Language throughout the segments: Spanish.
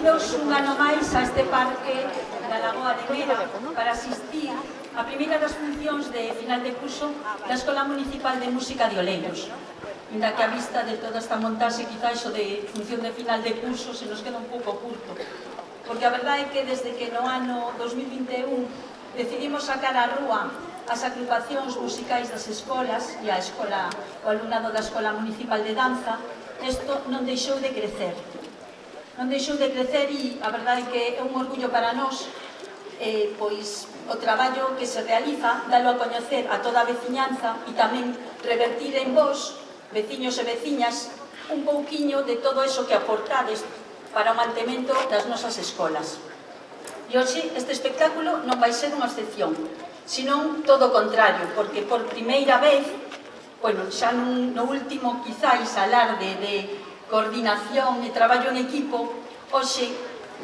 Benvidos un ano máis a este parque da Lagoa de Mera para asistir a primeira das funcións de final de curso da Escola Municipal de Música de Oleiros. Inda que a vista de toda esta montaxe, quizá iso de función de final de curso se nos queda un pouco curto. Porque a verdade é que desde que no ano 2021 decidimos sacar á rúa as agrupacións musicais das escolas e o alumnado da Escola Municipal de Danza, isto non deixou de crecer. Non deixou de crecer e a verdade é que é un orgullo para nós pois o traballo que se realiza, dalo a coñecer a toda a veciñanza e tamén revertir en vos, veciños e veciñas, un pouquiño de todo eso que aportades para o mantemento das nosas escolas. E hoxe este espectáculo non vai ser unha excepción, senón todo o contrario, porque por primeira vez, bueno, xa no último quizáis alarde de coordinación e traballo en equipo, hoxe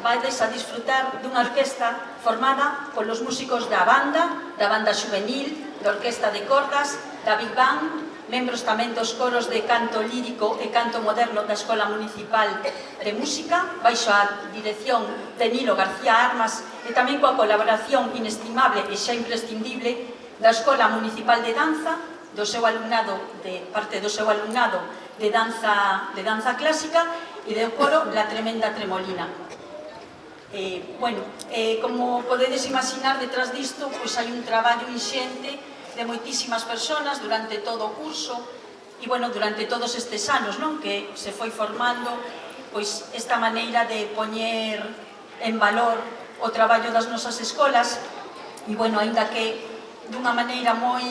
vades a disfrutar dunha orquesta formada polos músicos da banda juvenil, da orquesta de cordas, da Big Band, membros tamén dos coros de canto lírico e canto moderno da Escola Municipal de Música, baixo a dirección de Nilo García Armas e tamén coa colaboración inestimable e xa imprescindible da Escola Municipal de Danza, do seu alumnado, de parte do seu alumnado de danza clásica e do coro La Tremenda Tremolina. Como podedes imaginar, detrás disto hai un traballo inxente de moitísimas persoas durante todo o curso e durante todos estes anos que se foi formando esta maneira de poñer en valor o traballo das nosas escolas e aínda que dunha maneira moi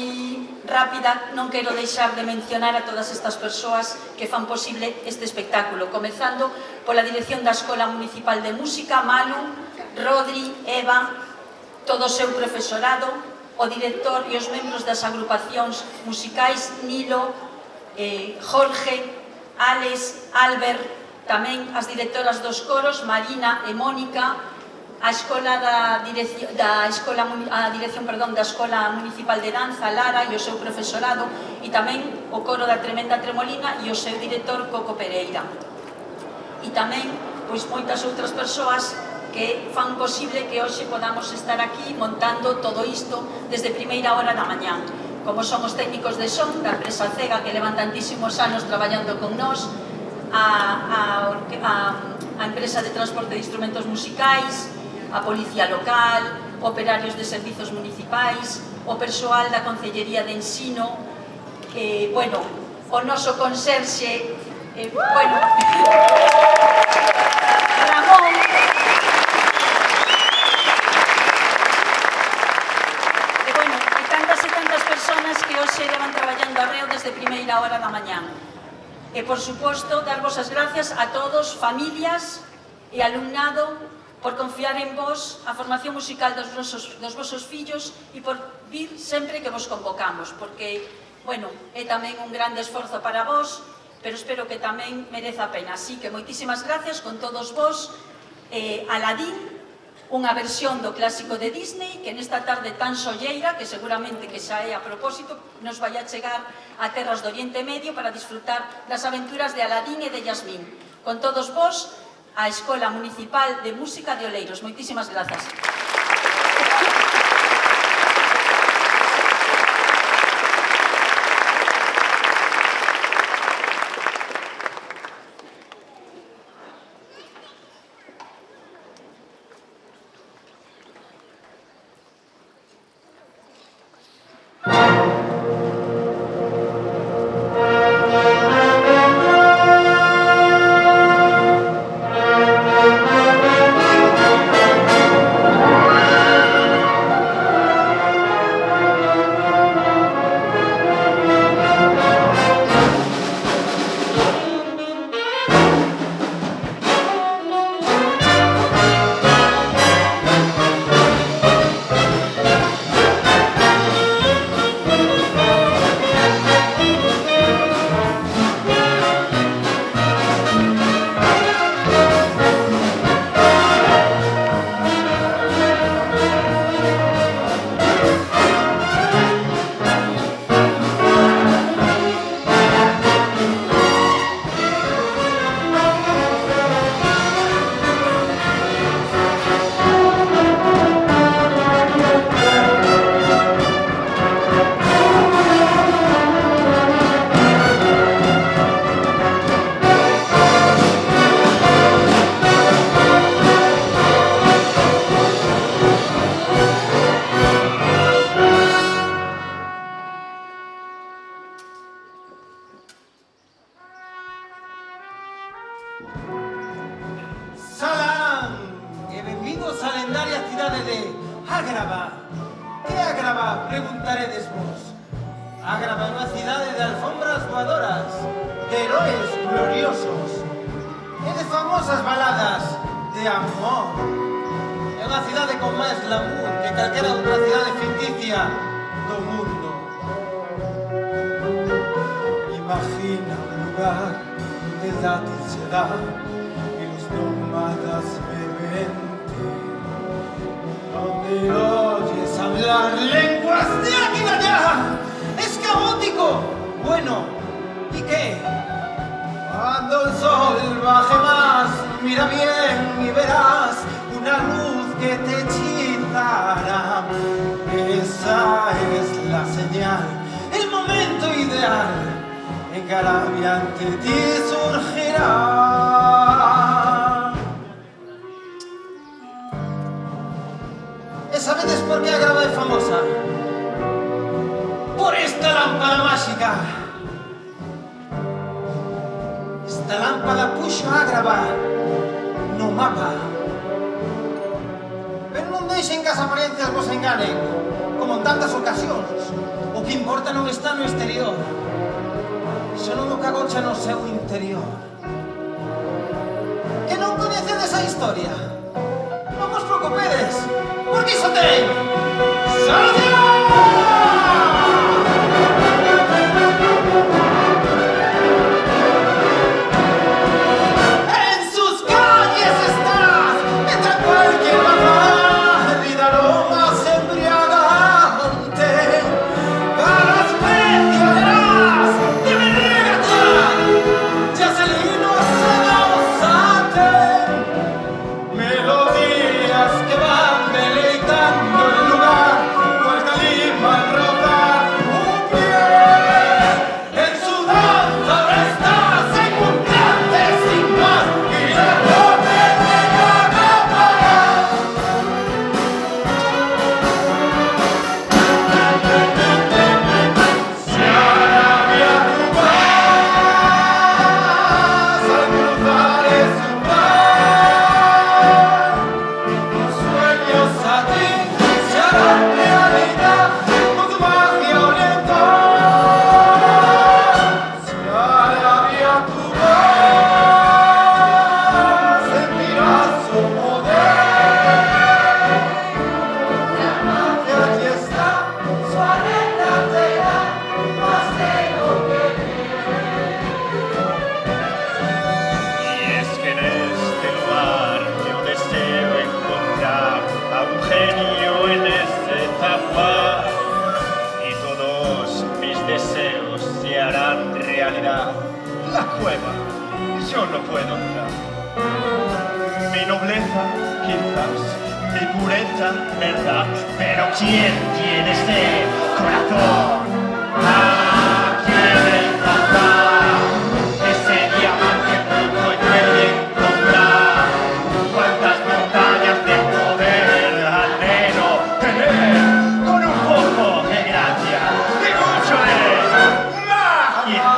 rápida non quero deixar de mencionar a todas estas persoas que fan posible este espectáculo, comezando pola dirección da Escola Municipal de Música, Malu, Rodri, Eva, todo o seu profesorado, o director e os membros das agrupacións musicais, Nilo, Jorge, Alex, Albert, tamén as directoras dos coros, Marina e Mónica, a dirección da Escola Municipal de Danza, Lara e o seu profesorado, e tamén o coro da Tremenda Tremolina e o seu director, Coco Pereira. E tamén moitas outras persoas que fan posible que hoxe podamos estar aquí montando todo isto desde primeira hora da mañá, como son os técnicos de son da empresa Cega, que levan tantísimos anos traballando con nós, a empresa de transporte de instrumentos musicais, a policía local, operarios de servizos municipais, o persoal da Concellería de Ensino, o noso conserxe, Ramón, e tantas persoas que hoxe levan traballando arreo desde primeira hora da mañá. E, por suposto, darvos as gracias a todos, familias e alumnado, por confiar en vos, a formación musical dos vosos fillos e por vir sempre que vos convocamos, porque, é tamén un grande esforzo para vos, pero espero que tamén mereza a pena. Así que moitísimas gracias con todos vos. Aladín, unha versión do clásico de Disney, que nesta tarde tan solleira, que seguramente que xa é a propósito, nos vai a chegar a terras do Oriente Medio para disfrutar das aventuras de Aladín e de Yasmín. Con todos vos, a Escola Municipal de Música de Oleiros. Moitísimas grazas. Ágrava. Que Ágrava, preguntaredes vos? Ágrava é unha cidade de alfombras voadoras, de heróis gloriosos e de famosas baladas de amor. É unha cidade con máis glamour que calquera outra cidade ficticia do mundo. Imagina un lugar donde la ansiedad y los nómadas beben té, donde oyes hablar lenguas de aquí y de allá. Es caótico. Bueno, ¿y qué? Cuando el sol baje más, mira bien y verás una luz que te hechizará. Esa es la señal, el momento ideal en que Arabia ante ti surgirá. ¿Sabedes por qué Ágrava es famosa? Por esta lámpara mágica. Esta lámpara puxo Ágrava no mapa. Pero non deixen que as apariencias vos enganen, como en tantas ocasións. O que importa non está no exterior, senón o que agocha no seu interior. Que non coñecedes a historia? Non vos preocupedes, porque iso ten solución! La cueva, yo no puedo entrar. Mi nobleza, quizás, mi pureza, verdad, pero ¿quién tiene ese corazón? ¿A quién encontrar ese diamante bruto y puede encontrar? ¿Cuántas montañas de poder anhelo tener con un poco de gracia y mucho de magia?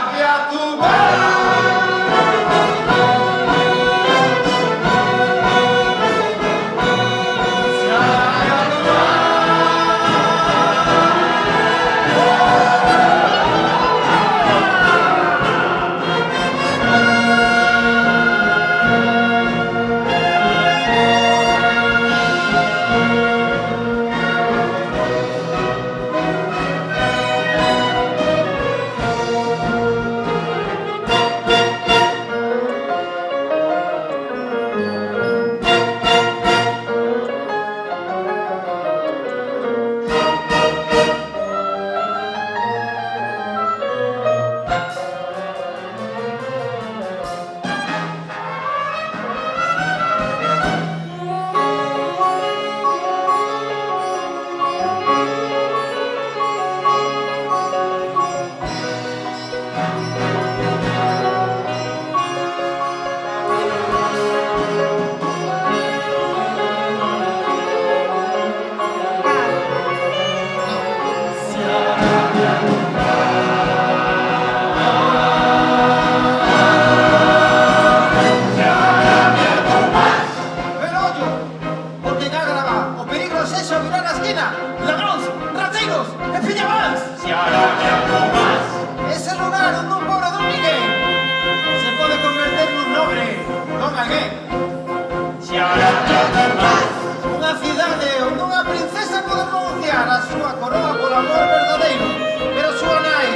Unha cidade onde unha princesa pode renunciar a súa coroa por amor verdadeiro, pero a súa nai,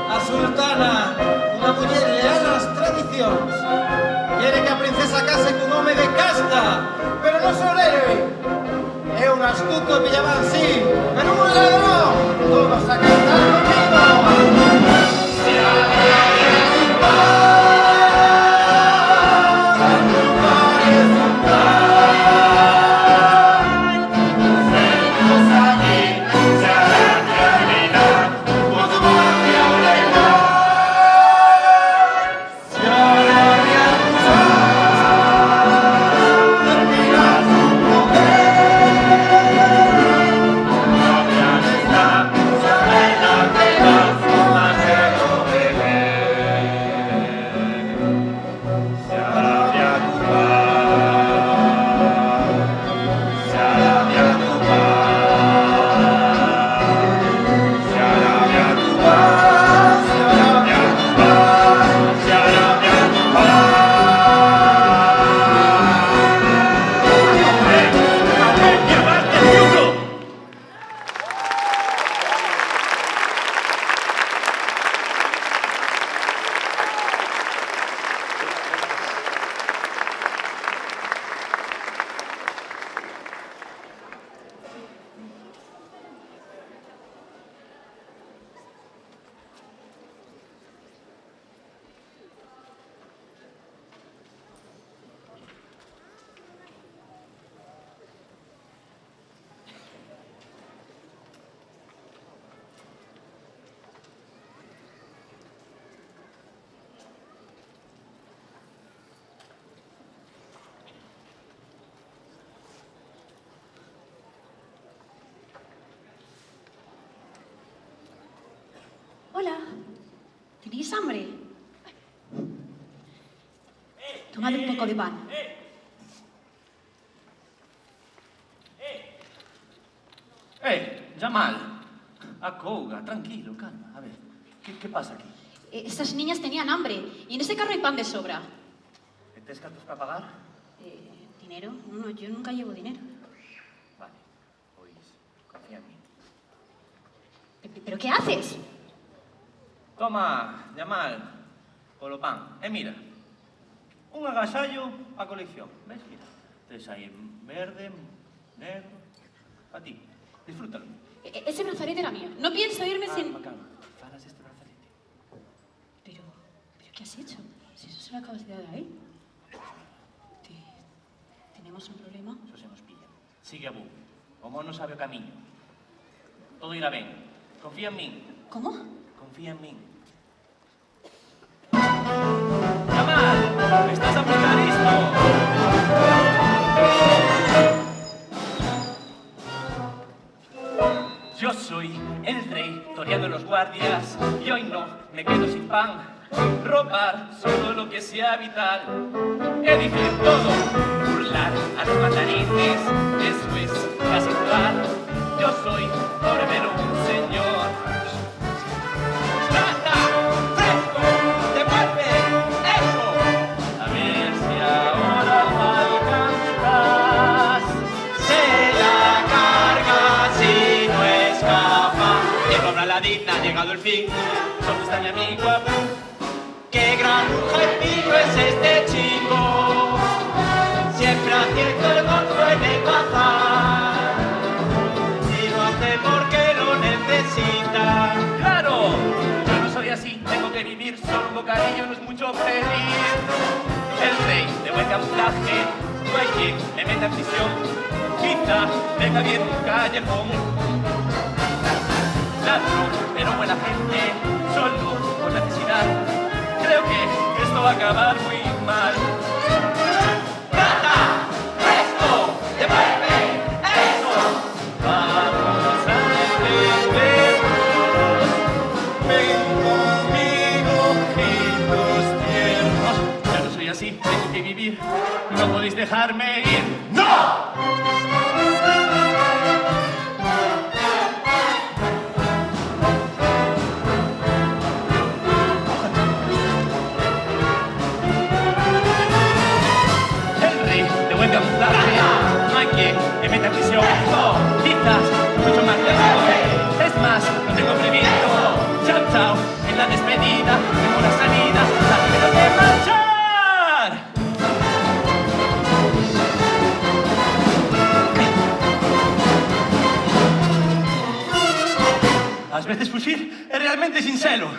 a sultana, unha muller leal ás tradicións, quere que a princesa case cun home de casta, pero non son héroe. É un astuto e pillaban sí, pero un ladrón. Todos a cantar conmigo. Se había tu paz, tu pares un tal. Seguimos allí, se hará realidad, por tu muerte a bailar. Se había tu paz, terminas tu poder. Hola, ¿tenéis hambre? Tomad un poco de pan. Jamal, acouga, tranquilo, calma. A ver, ¿qué pasa aquí? Estas niñas tenían hambre y en este carro hay pan de sobra. ¿Tes cartos para pagar? ¿Dinero? No, yo nunca llevo dinero. Vale, pois, confía en mí. ¿Pero qué haces? Toma, Jamal, polo pan. Mira, un agasallo a colección. Ves, mira, tes aí verde, negro, para ti. Disfrútalo. Ese brazalete era mío. No pienso irme sin... Calma, falas este brazalete. ¿Pero qué has hecho? Si eso se lo acabas de dar a él. ¿Tenemos un problema? Eso se nos pilla. Sigue a bu. O mono sabe o camiño. Todo irá ben. Confía en min. ¿Cómo? Confía en min. Jamal, estás a aplicar isto? Yo soy el rey, toreando los guardias, y hoy no me quedo sin pan. Robar solo lo que sea vital, edificar todo, burlar a los mandarines, eso es casi jugar. Yo soy Orbero, un señor. ¡Trata! ¡Fresco! ¡Devuelve! ¡Eso! A ver si ahora lo alcanzas. Se la carga si no escapa. Llegó Aladín, ha llegado el fin. ¿Dónde está mi amigo Abu? ¡Qué gran objetivo es este chico! Siempre acierta el golpe en el bazar. Y lo hace porque lo necesita. ¡Claro! Yo no soy así, tengo que vivir. Solo un bocadillo no es mucho pedir. El rey de buen camuflaje, no hay quien me meta en prisión. Quizá venga bien un callejón. Ladrón, pero buena gente, solo por necesidad. Creo que esto va a acabar muy mal. ¡Trata! ¡Presto! ¡Devuelve! ¡Eso! Vamos a entendernos. Ven conmigo, ojitos tiernos. Ya no soy así, tengo que vivir. No podéis dejarme ir. ¡No! Buen camuflaje, manque en metaprisión. Quizás mucho más lejos. Es más, no tengo previsto. Chao, chao, en la despedida, tengo la salida, la tengo que marchar. Ás veces fuxir é realmente sinxelo.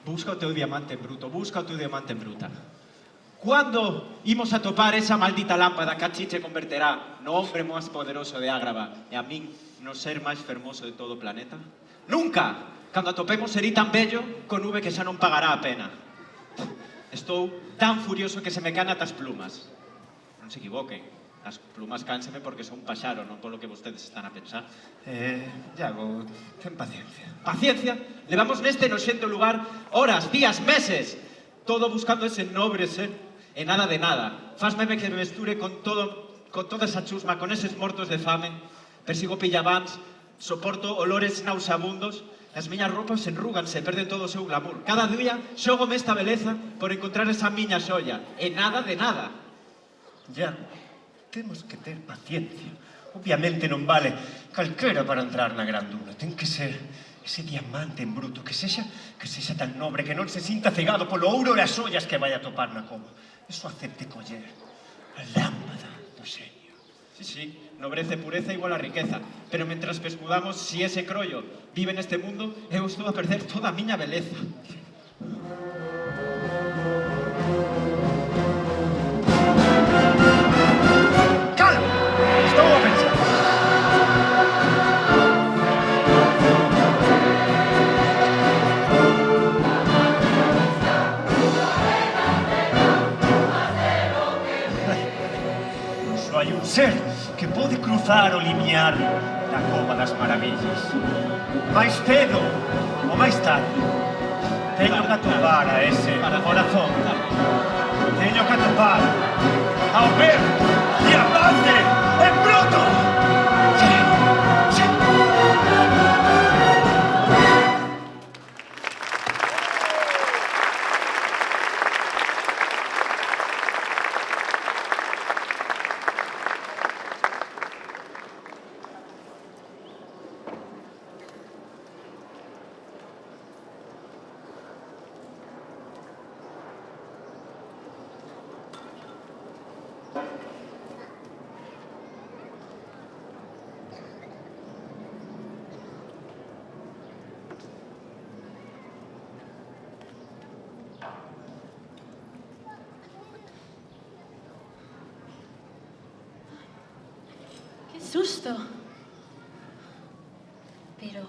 Busca o teu diamante en bruto, busca o teu diamante en bruta. Cuando imos a topar esa maldita lámpada que a ti te converterá no hombre máis poderoso de Ágrava e a min no ser máis fermoso de todo o planeta? Nunca! Cando atopemos serí tan bello con nube que xa non pagará a pena. Estou tan furioso que se me caen atas plumas. Non se equivoquen, as plumas cánseme porque son un paxaro, non polo que vostedes están a pensar. Iago, ten paciencia. Paciencia, levamos neste noxento lugar horas, días, meses, todo buscando ese nobre ser e nada de nada. Fásme que me mesture con toda esa chusma, con eses mortos de fame, persigo pillabans, soporto olores nauseabundos, as miñas roupas enrúganse, perden todo o seu glamour. Cada día xógome esta beleza por encontrar esa miña xoia, e nada de nada. Ya, temos que ter paciencia. Obviamente non vale calquera para entrar na granduna. Ten que ser ese diamante en bruto, que sexa tan nobre, que non se sinta cegado polo ouro e as ollas que vai a topar na cova. Eso acepte coller a lámpada do xenio. Sí, nobreza e pureza igual a riqueza, pero mentras pescudamos si ese crollo vive neste mundo, eu estou a perder toda a miña beleza. Calma! Estou a pensar. Só hai un ser que pode cruzar o limiar da Cova das Maravillas. Mais cedo ou máis tarde, teño que atopar a ese corazón. Teño que atopar ao ver diamante en bruto. Sí, sí. Susto. Pero,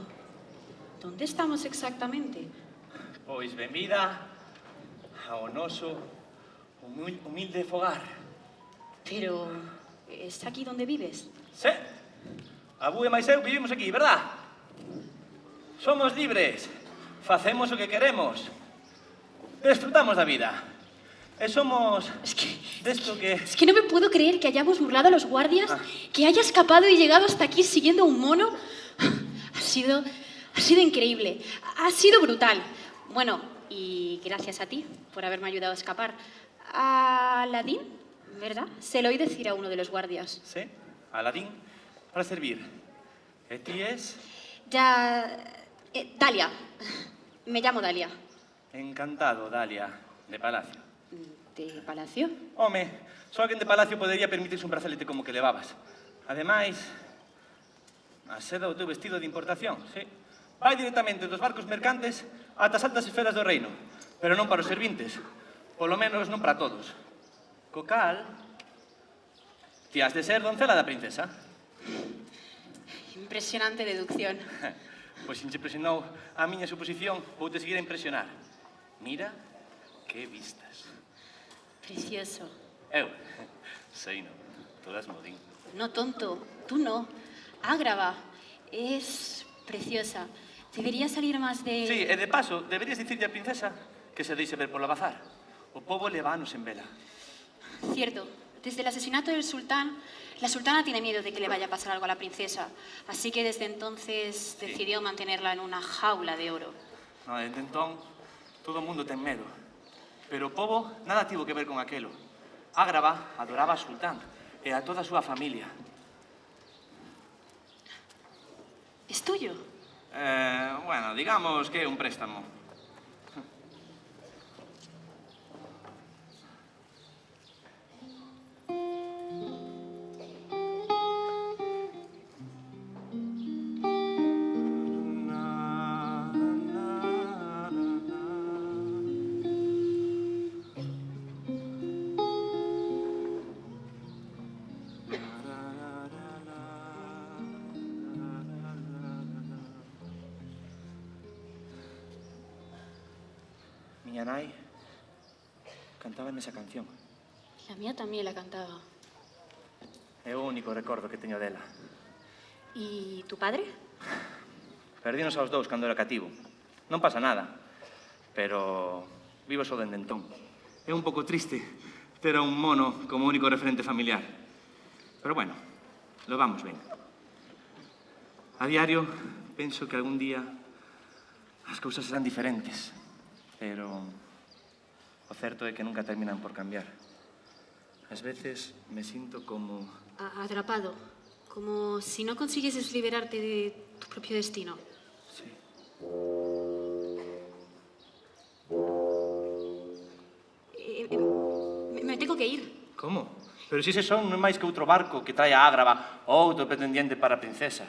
¿dónde estamos exactamente? Pois benvida ao noso humilde fogar. Pero, ¿es aquí donde vives? Sí, a Bú e máis eu vivimos aquí, verdad? Somos libres, facemos o que queremos, desfrutamos da vida. E somos desto que... Es que no me puedo creer que hayamos burlado a los guardias, que haya escapado y llegado hasta aquí siguiendo a un mono. Ha sido increíble, ha sido brutal. Bueno, y gracias a ti por haberme ayudado a escapar. Aladín, ¿verdad? Se lo oí decir a uno de los guardias. Sí, Aladín, para servir. E ti es? Ya... Dalia. Me llamo Dalia. Encantado, Dalia, de Palacio. ¿De Palacio? Home, só alguén de Palacio podería permitirse un brazalete como que levabas. Ademais, a seda do teu vestido de importación, sí. Vai directamente dos barcos mercantes ata as altas esferas do reino, pero non para os servintes, polo menos non para todos. Co cal, ti has de ser doncela da princesa. Impresionante deducción. Pois se impresionou a miña suposición, vou te seguir a impresionar. Mira que vistas. Precioso. Eu, sei non, todas modín. No, tonto, tú no. Ágrava, es preciosa. Debería salir más de... Sí, e de paso, deberías dicirlle a princesa que se deixe ver polo bazar. O pobo levános en vela. Cierto, Desde el asesinato del sultán, la sultana tiene miedo de que le vaya a pasar algo a la princesa. Así que desde entonces decidió mantenerla en una jaula de oro. No, desde entón, todo o mundo ten medo. Pero o pobo nada tivo que ver con aquelo. Ágrava adoraba a sultán e a toda a súa familia. ¿Es tuyo? Bueno, digamos que é un préstamo. Miña nai cantaba esa canción. La mía también la cantaba. É o único recordo que teño dela. ¿Y tu padre? Perdínos aos dous cando era cativo. Non pasa nada, pero vivo só dende entón. É un pouco triste ter a un mono como único referente familiar. Pero bueno, lo vamos ben. A diario penso que algún día as cousas serán diferentes. Pero o certo é que nunca terminan por cambiar. Ás veces me sinto como... Atrapado. Como si no consiguieses liberarte de tu propio destino. Sí. Me tengo que ir. Como? Pero se ese son non é máis que outro barco que trae a Ágrava ou outro pretendiente para a princesa.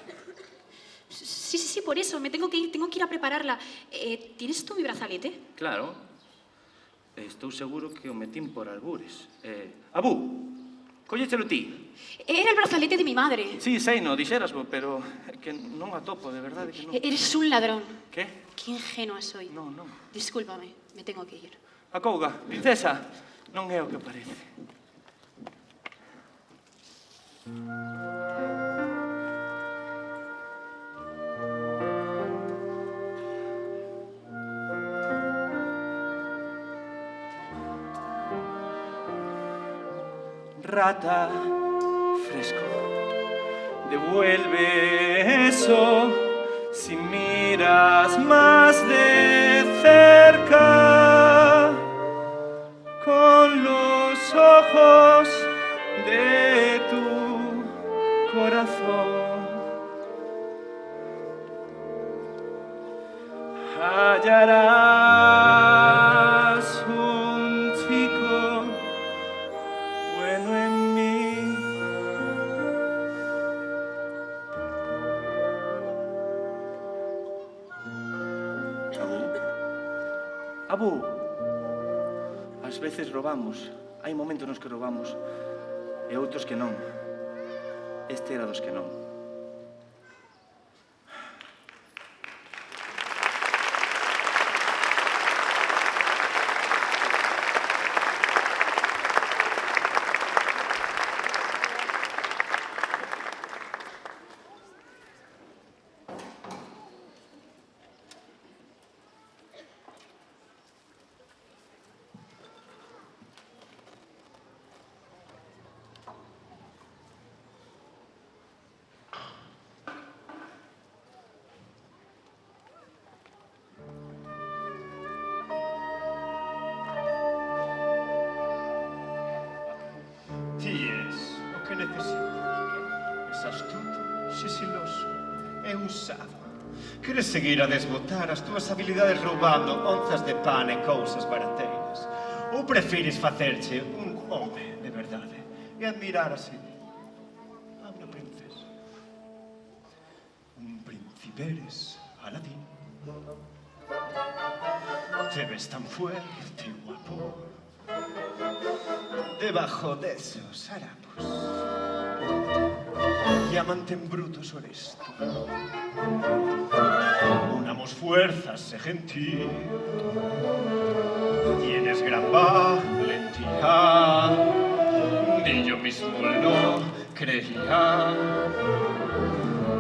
Sí, por eso. Me tengo que ir a prepararla. ¿Tienes tú mi brazalete? Claro. Estou seguro que o metín por albures. Abú, colléchelo ti. Era el brazalete de mi madre. Sí, sei, no, dixerasmo, pero é que non a topo, de verdade que non. Eres un ladrón. Que? Qué ingenua soy. Non, non. Discúlpame, me tengo que ir. Acouga, princesa, non é o que parece. Rata, fresco, devuelve eso si miras más de cerca con los ojos de tu corazón. Hallarás un chico bueno en mí. Abú, ás veces robamos. Hai momentos nos que robamos e outros que non. Este era dos que non. Ti és o que necesito. És astuto, sigiloso e usado. Queres seguir a desbotar as túas habilidades roubando onzas de pan e cousas barateiras? Ou prefires facerche un home de verdade e admirar así a unha princesa? Un príncipe eres, Aladín. Te ves tan fuerte y guapo debajo de esos harapos. Diamante en bruto eres tú. Unamos fuerzas, sé gentil. Tienes gran valentía. Ni yo mismo lo creía.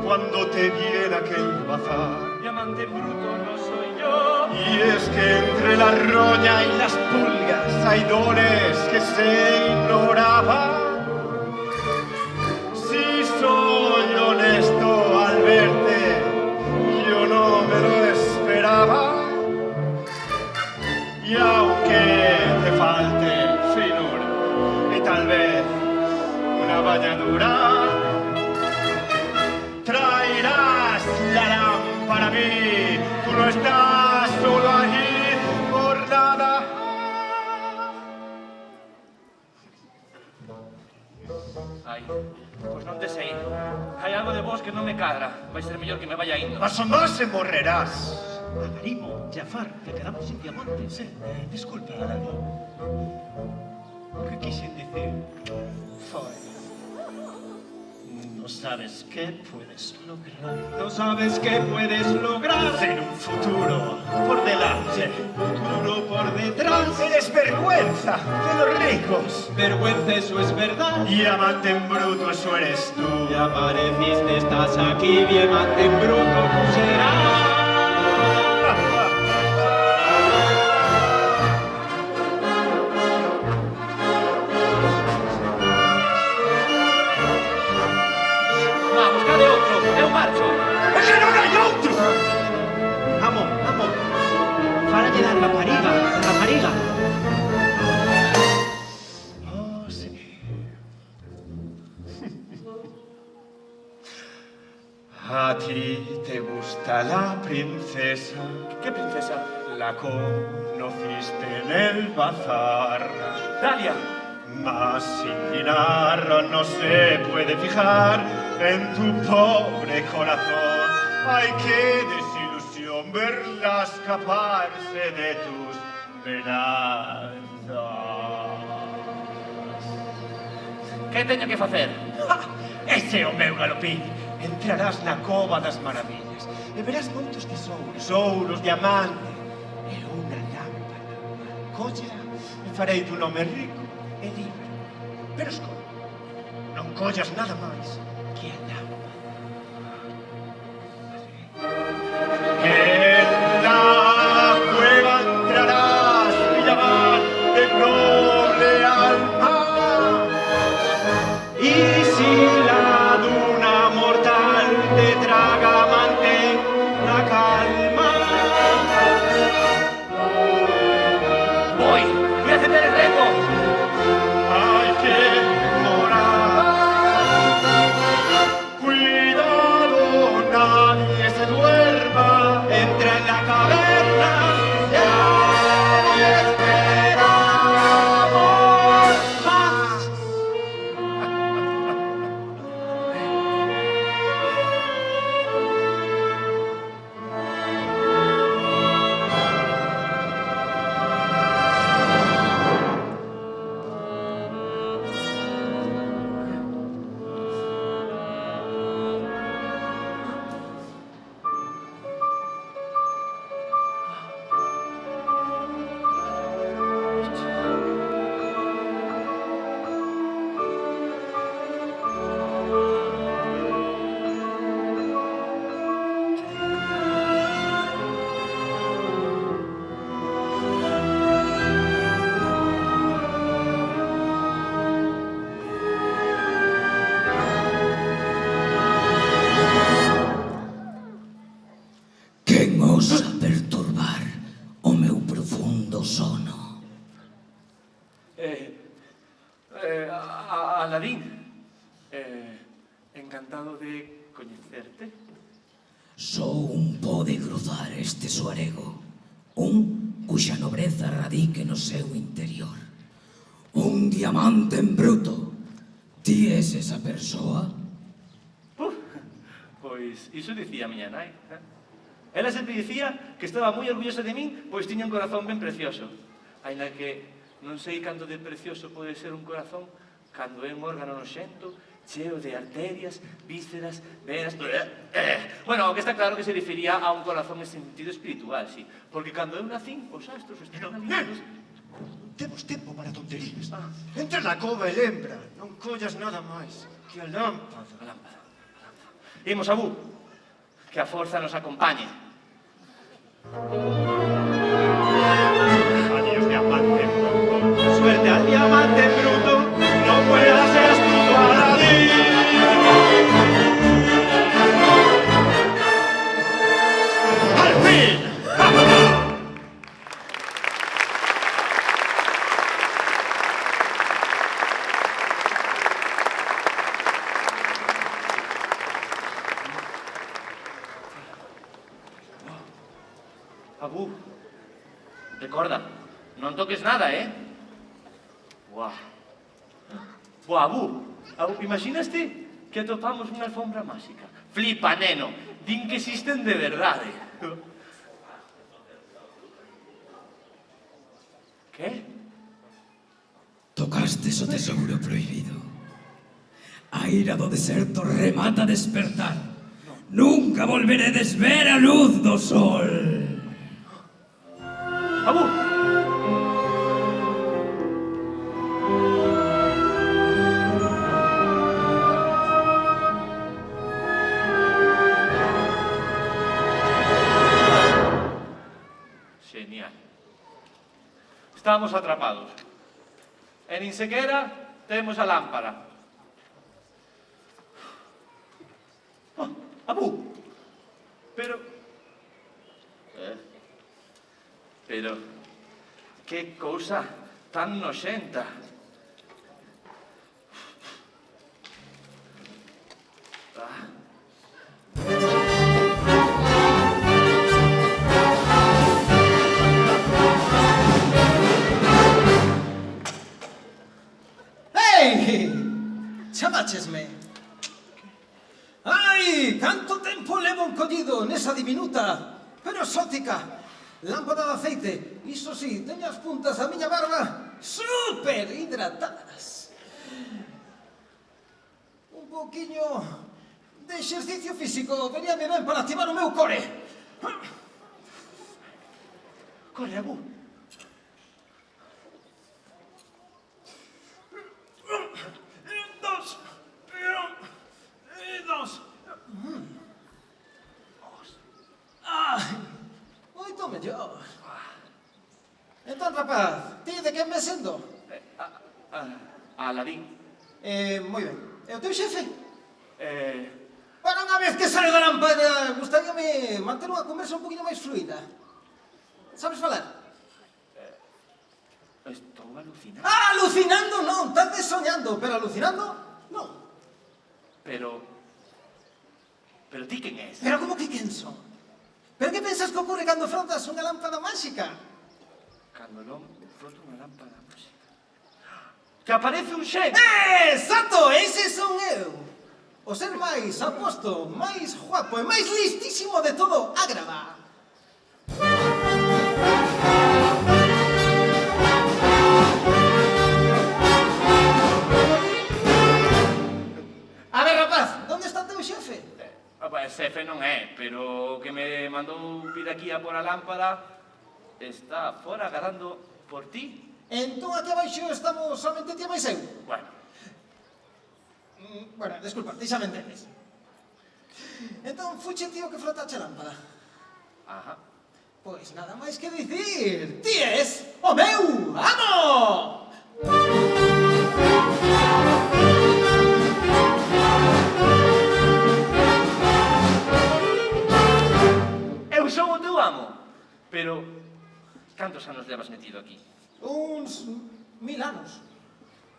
Cuando te viera que iba a azar. Diamante en bruto no soy yo. Y es que entre la roña y las pulgas hay dones que se ignoraban. Pois non te sei. Hai algo de vos que non me cadra. Vai ser mellor que me vaya indo. Mas o máis se morrerás. Agarimo, Jafar, que quedamos sin diamantes, Disculpa, Aladín. O que quixen dicir foi... No sabes qué puedes lograr. No sabes qué puedes lograr. Sin un futuro por delante. Futuro por detrás. Eres vergüenza de los ricos. Vergüenza, eso es verdad. Diamante en bruto, eso eres tú. Ya apareciste, estás aquí, diamante en bruto, será. Oh, sí. A ti te gusta la princesa. ¿Qué princesa? La conociste en el bazar. Dalia. Mas sin dinar no se puede fijar en tu pobre corazón. Ay, qué desilusión verla escaparse de tus venanzas. Que teño que facer? Ese é o meu galopín. Entrarás na cova das maravillas e verás moitos tesouros, ouros, diamante e unha lámpara. Colla e farei tu nome rico e libre. Pero escola, non collas nada máis que a lámpara. En la cueva entrarás, diamante noble alma. Y si la duna mortal te traga, mantén la calma. Voy a hacer el reto. Hay que morar. Cuidado, nadie se duerma. Entra en la caverna, ya esperamos más. Quen osa perturbar o meu profundo sono? Aladín. Encantado de coñecerte. Sou un po de cruzar este soarego, un cuxa nobreza radique no seu interior. Un diamante en bruto. Ti es esa persoa? Pois iso dicía a miña nai. Ela sempre dicía que estaba moi orgullosa de min, pois tiña un corazón ben precioso. Ainda que non sei canto de precioso pode ser un corazón cando é un órgano noxento, cheo de arterias, vísceras, venas... Bueno, que está claro que se refería a un corazón en sentido espiritual, sí. Porque cando eu nacín, os astros estaban alineados... Temos tempo para tonterías. Entra na cova e lembra, non collas nada máis que a lámpara. A lámpara. Imos, Abú, que a forza nos acompañe. Adiós, diamante bruto. Suerte al diamante bruto, no puedas ser astuto, Aladín. ¡Al fin! Abú, recorda, non toques nada, Buah. Buah, Abú, imaginaste que atopamos unha alfombra máxica. Flipa, neno, din que existen de verdade. Que? Tocastes o tesouro prohibido. A ira do deserto remata a despertar. Nunca volveredes ver a luz do sol. Abu! Genial. Estamos atrapados. E nin sequera temos a lámpara. Oh, Abu! Pero... que cousa tan noxenta. Ei! Chamáchesme. Ai, canto tempo levo encollido nesa diminuta, pero exótica lámpada de aceite. Iso sí, teño as puntas da miña barba super hidratadas. Un poquinho de exercicio físico veníame ben para activar o meu core. Corre, Abu. Dos. Ai, moito mellor. Entón, rapaz, ti de quen me sendo? Aladín. Moi ben. E o teu xefe? Para unha vez que saio da lámpara, gustaríame manter unha conversa un poquinho máis fluida. Sabes falar? Estou alucinando. Ah, alucinando non, tal vez soñando, pero alucinando non. Pero ti quen és? Pero como que quen son? Pero que pensas que ocorre cando frotas unha lámpada máxica? Cando non froto unha lámpada máxica. Que aparece un xen! Exacto, ese son eu. O ser máis aposto, máis guapo e máis listísimo de todo Ágrava. A ver, rapaz, onde está o teu xefe? Xefe non é, pero o que me mandou vir aquí a por a lámpada está fora agarrando por ti. Entón aquí abaixo estamos somente ti e máis eu. Bueno, Desculpa, deixame entendes. Entón, fuche tío que frotache a lámpada. ajá. Pois nada máis que dicir, ti és o meu amo! Eu son o teu amo. Pero, cantos anos levas metido aquí? Uns 1000 anos.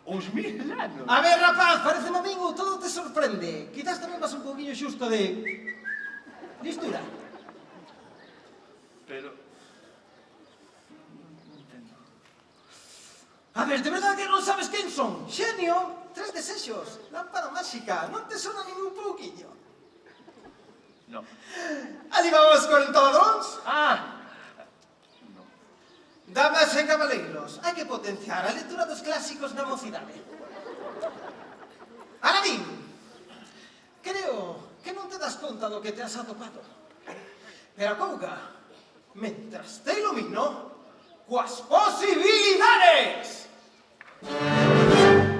Uns 1000 anos? A ver, rapaz, parece amigo, todo te sorprende. Quizás tamén vas un poquinho xusto de... listura. Pero... non entendo. A ver, de verdade que non sabes quen son? Xenio, 3 desexos, lámpara máxica, non te sona ningún pouquiño? No. Ali vamos 40 ladróns. No. Damas e cabaleiros, hai que potenciar a lectura dos clásicos na mocidade. Aladín, creo que non te das conta do que te has atopado. Pero acouga, mentras te ilumino, coas posibilidades!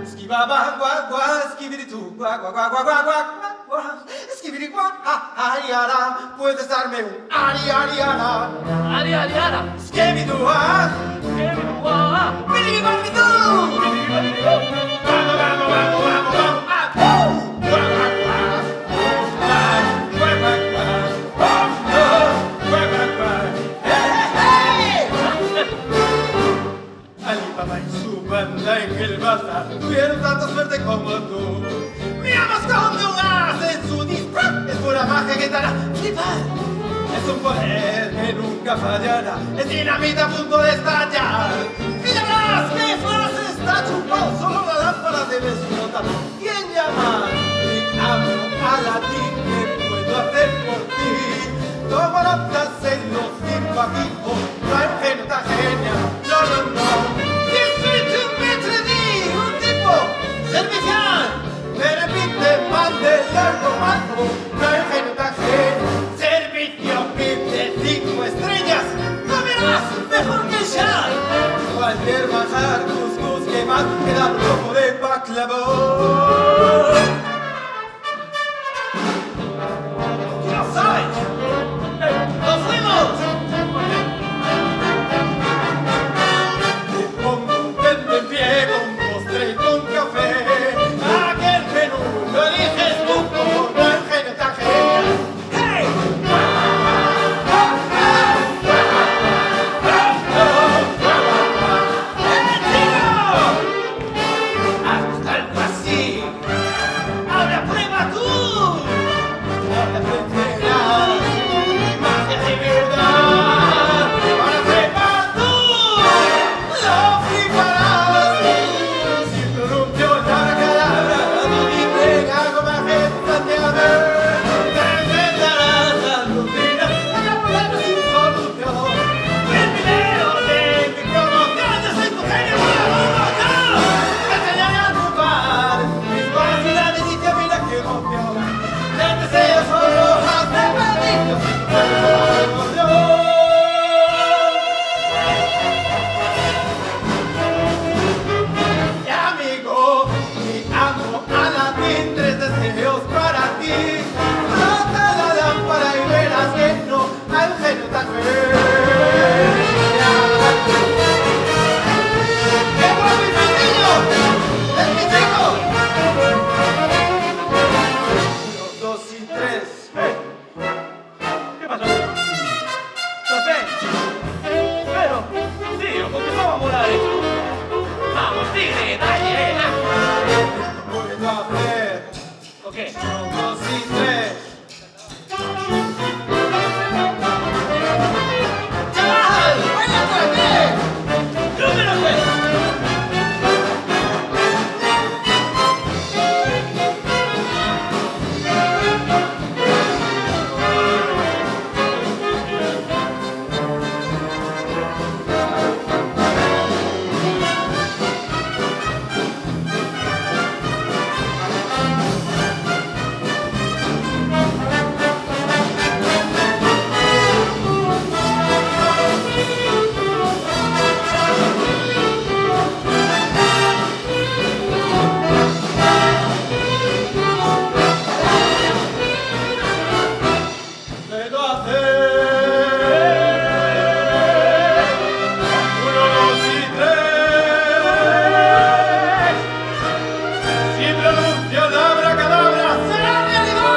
Esquivaba, guá, guá, esquiviritu, guá, guá, guá, guá, guá, guá, guá, guá, esquiviri, guá, ariara, puedes darme un ariara. Ariara! Esquividu, ah, Skibidi-wah! bidi-bidi-du, vamos, vamos, vamos, vamos, vamos, ah, guá, guá, guá, guá, guá, guá, guá, guá, guá, hey, hey, hey. Alibaba y su banda en el bazar tuvieron tanta suerte como tú. Mi ama esconde un as en su disfraz, es pura magia que te hará flipar. Es un poder que nunca fallará, es dinamita a punto de estallar. Y ya verás que frase está chupado, solo la lámpara debes notar. ¿Quién llama? majo, no hay un genio tan genial, no, no, no. Distrito Mitredi, un tipo servicial, me repite, mande largo majo, no hay un genio tan genial. Servicio VIP de 5 estrellas, no verás mejor que ya. Cualquier manjar, couscous que más queda un poco de baklava. ¡Tú lo sabes! ¡Nos fuimos! Te pongo un té de pie con postre y con café. Aquel menú lo eliges tú como no el genio tan genial. ¡Hey! ¡Haz algo así! ¡Ahora prueba tú! Ahora aprenderás magia de verdad. Ahora prueba tú. Lo fliparás. Si pronuncio la palabra, no dice algo más que plantear. Te enfrentarás a rutina, a problemas sin solución. El video de mi promoción, yo soy tu genio para promoción. Te enseñaré a triunfar. Mis capacidades y que mira qué emoción. Te deseo solo hazme bendito. Y amigo, mi amo Aladín, 3 deseos para ti. Rota la lámpara y verás que no hay un genio tan genial. ¡Qué guapo y pequeño! ¡Es mi chico! 1, 2 y 3. ¿Qué pasó? ¿Café? Pero, tío, ¿con qué vamos a molar eso? Vamos, tigre, dale, Puedo hacer ¿O qué? 1, 2 y 3. ¡Chaval! ¡Baila por aquí! ¡Número 3! Puedo hacer 1, 2 y 3. Si pronuncio la abracadabra, será realidad.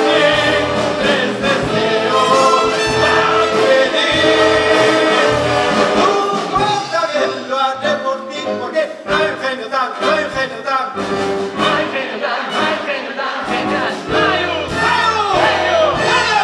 Aladín, 3 deseos para pedir. Tú cuenta bien, lo haré por ti, porque no hay un genio tan, no hay un genio tan. ¡Ay, genial! ¡Ay, genial! ¡Genial! ¡Ay, un ¡Genio! ¡Genio!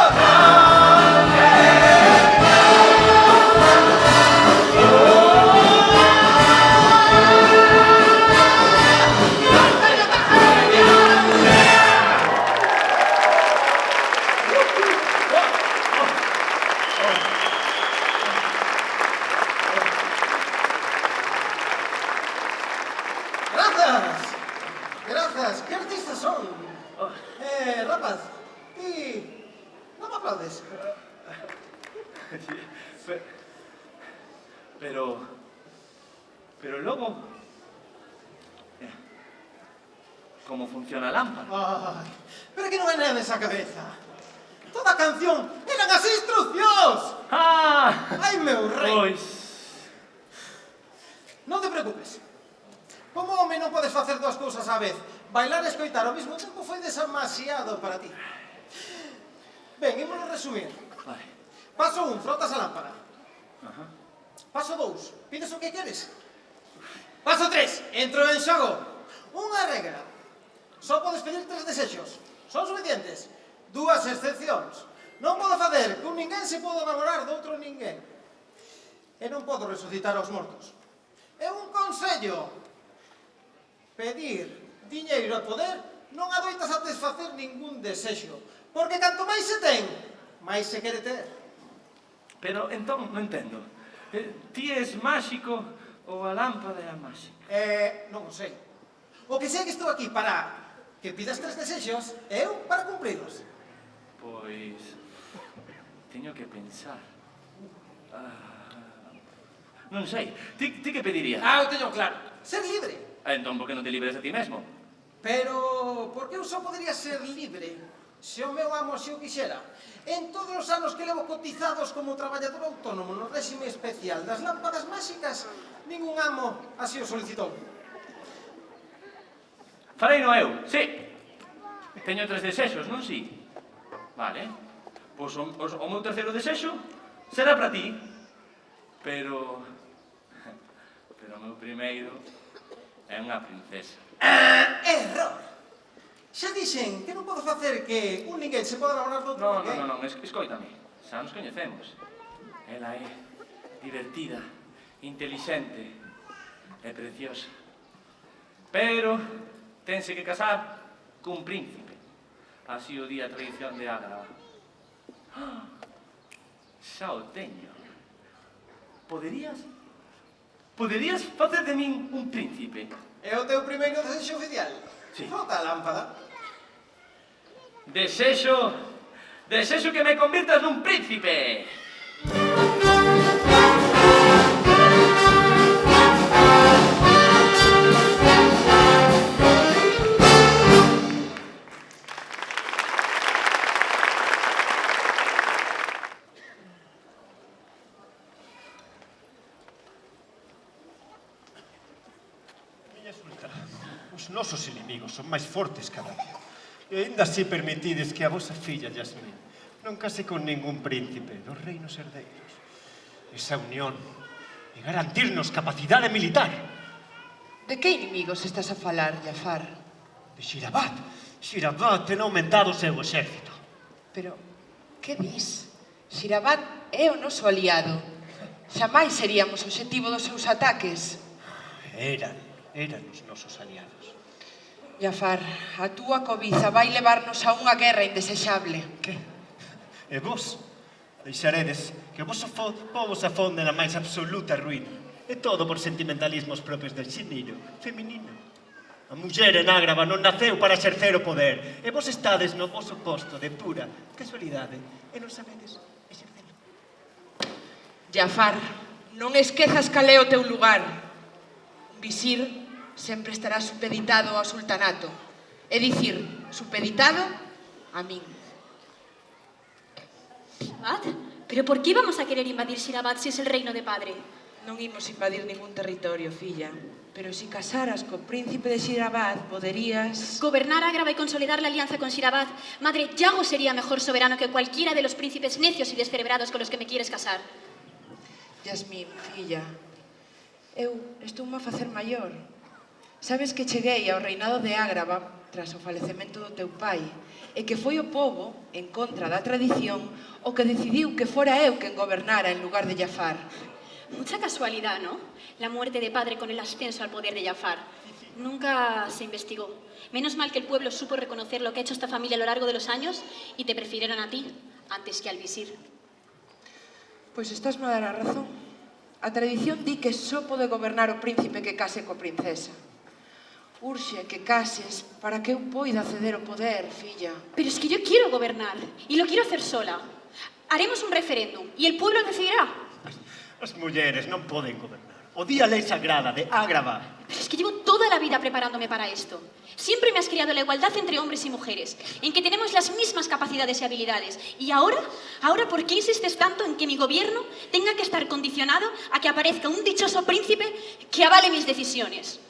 ¡Gracias! ¡Gracias! ¿Qué artistas son? Rapaz, ¿y no me aplaudes? Pero luego... ¿Cómo funciona la lámpara? Ay, pero que no me nada esa cabeza. Toda canción eran as instruccións. ¡Ah! Ai, meu rei. Pois... Non te preocupes. Como home non podes facer 2 cousas á vez. Bailar e escoitar ao mesmo tempo foi demasiado para ti. Ben, ímonos resumir. Vale. Paso 1, frotas a lámpara. Paso 2, pides o que queres. Paso 3, entro en xogo. Unha regra. Só podes pedir 3 desexos. Son suficientes. 2 excepcións. Non podo facer que un ninguén se podo enamorar de outro ninguén. E non podo resucitar aos mortos. E un consello. Pedir diñeiro e poder non adoita satisfacer ningún desexo, porque canto máis se ten, máis se quere ter. Pero entón non entendo. Ti és máxico ou a lámpada é a máxica? Non o sei. O que sei é que estou aquí para que pidas 3 desexos e eu para cumprilos. Pois... teño que pensar. Non sei. Ti que pedirías? Eu teño claro. Ser libre. Entón, por que non te libres a ti mesmo? Pero, por que eu só podería ser libre se o meu amo se o quixera? En todos os anos que levo cotizados como traballador autónomo no réxime especial das lámpadas máxicas, ningún amo así o solicitou. Fareino eu, sí. Teño 3 desexos, non si? Vale. Pois o meu terceiro desexo será para ti. Pero o meu primeiro é unha princesa. Error! Xa dixen que non podo facer que un ninguén se poda enamorar do outro ninguén. Non, escoítame. Xa nos coñecemos. Ela é divertida, intelixente e preciosa. Pero tense que casar cun príncipe. Así o di a tradición de Ágrava. Xa o teño. Poderías facer de min un príncipe? É o teu primeiro desexo oficial? Sí. Falta a lámpada. Desexo que me convirtas nun príncipe. Miña sultana, os nosos inimigos son máis fortes cada día. E ainda así permitides que a vosa filla Yasmín non case con ningún príncipe dos reinos herdeiros. Esa unión e garantirnos capacidade militar. De que inimigos estás a falar, Jafar? De Shirabat. Shirabat ten aumentado o seu exército. Pero, que dis? Shirabat é o noso aliado. Xamais seríamos o obxectivo dos seus ataques. Eran os nosos aliados. Jafar, a túa cobiza vai levarnos a unha guerra indesexable. Que? E vos? Deixaredes que o voso povo se afonde na máis absoluta ruína. E todo por sentimentalismos propios del xiniro feminino. A muller en Ágrava non naceu para exercer o poder. E vos estades no voso posto de pura casualidade e non sabedes exercelo. Jafar, non esquezas cal é o teu lugar. Un visir sempre estará supeditado ao sultanato. É dicir, supeditado a min. ¿Shirabat? ¿Pero por qué vamos a querer invadir Shirabat si es el reino de padre? Non imos invadir ningún territorio, filla. Pero si casaras co príncipe de Shirabat, poderías... Gobernar Ágrava y consolidar la alianza con Shirabat. Madre, Yago sería mejor soberano que cualquiera de los príncipes necios y descerebrados con los que me quieres casar. Yasmín, filla, eu estoume a facer maior. Sabes que cheguei ao reinado de Ágrava tras o falecemento do teu pai e que foi o povo, en contra da tradición, o que decidiu que fora eu quen gobernara en lugar de Jafar. Mucha casualidad, ¿no? La muerte de padre con el ascenso al poder de Jafar. Nunca se investigó. Menos mal que el pueblo supo reconocer lo que ha hecho esta familia a lo largo de los años y te prefirieron a ti antes que al visir. Pois estás no dar a razón. A tradición di que só pode gobernar o príncipe que case coa princesa. Urxe que cases para que eu poida acceder ao poder, filla. Pero es que yo quiero gobernar y lo quiero hacer sola. Haremos un referéndum y el pueblo decidirá. As mulleres non poden gobernar. O día lei sagrada de Ágrava. Pero es que llevo toda la vida preparándome para esto. Siempre me has criado la igualdad entre hombres y mujeres, en que tenemos las mismas capacidades y habilidades. Y ahora, ¿por qué insistes tanto en que mi gobierno tenga que estar condicionado a que aparezca un dichoso príncipe que avale mis decisiones?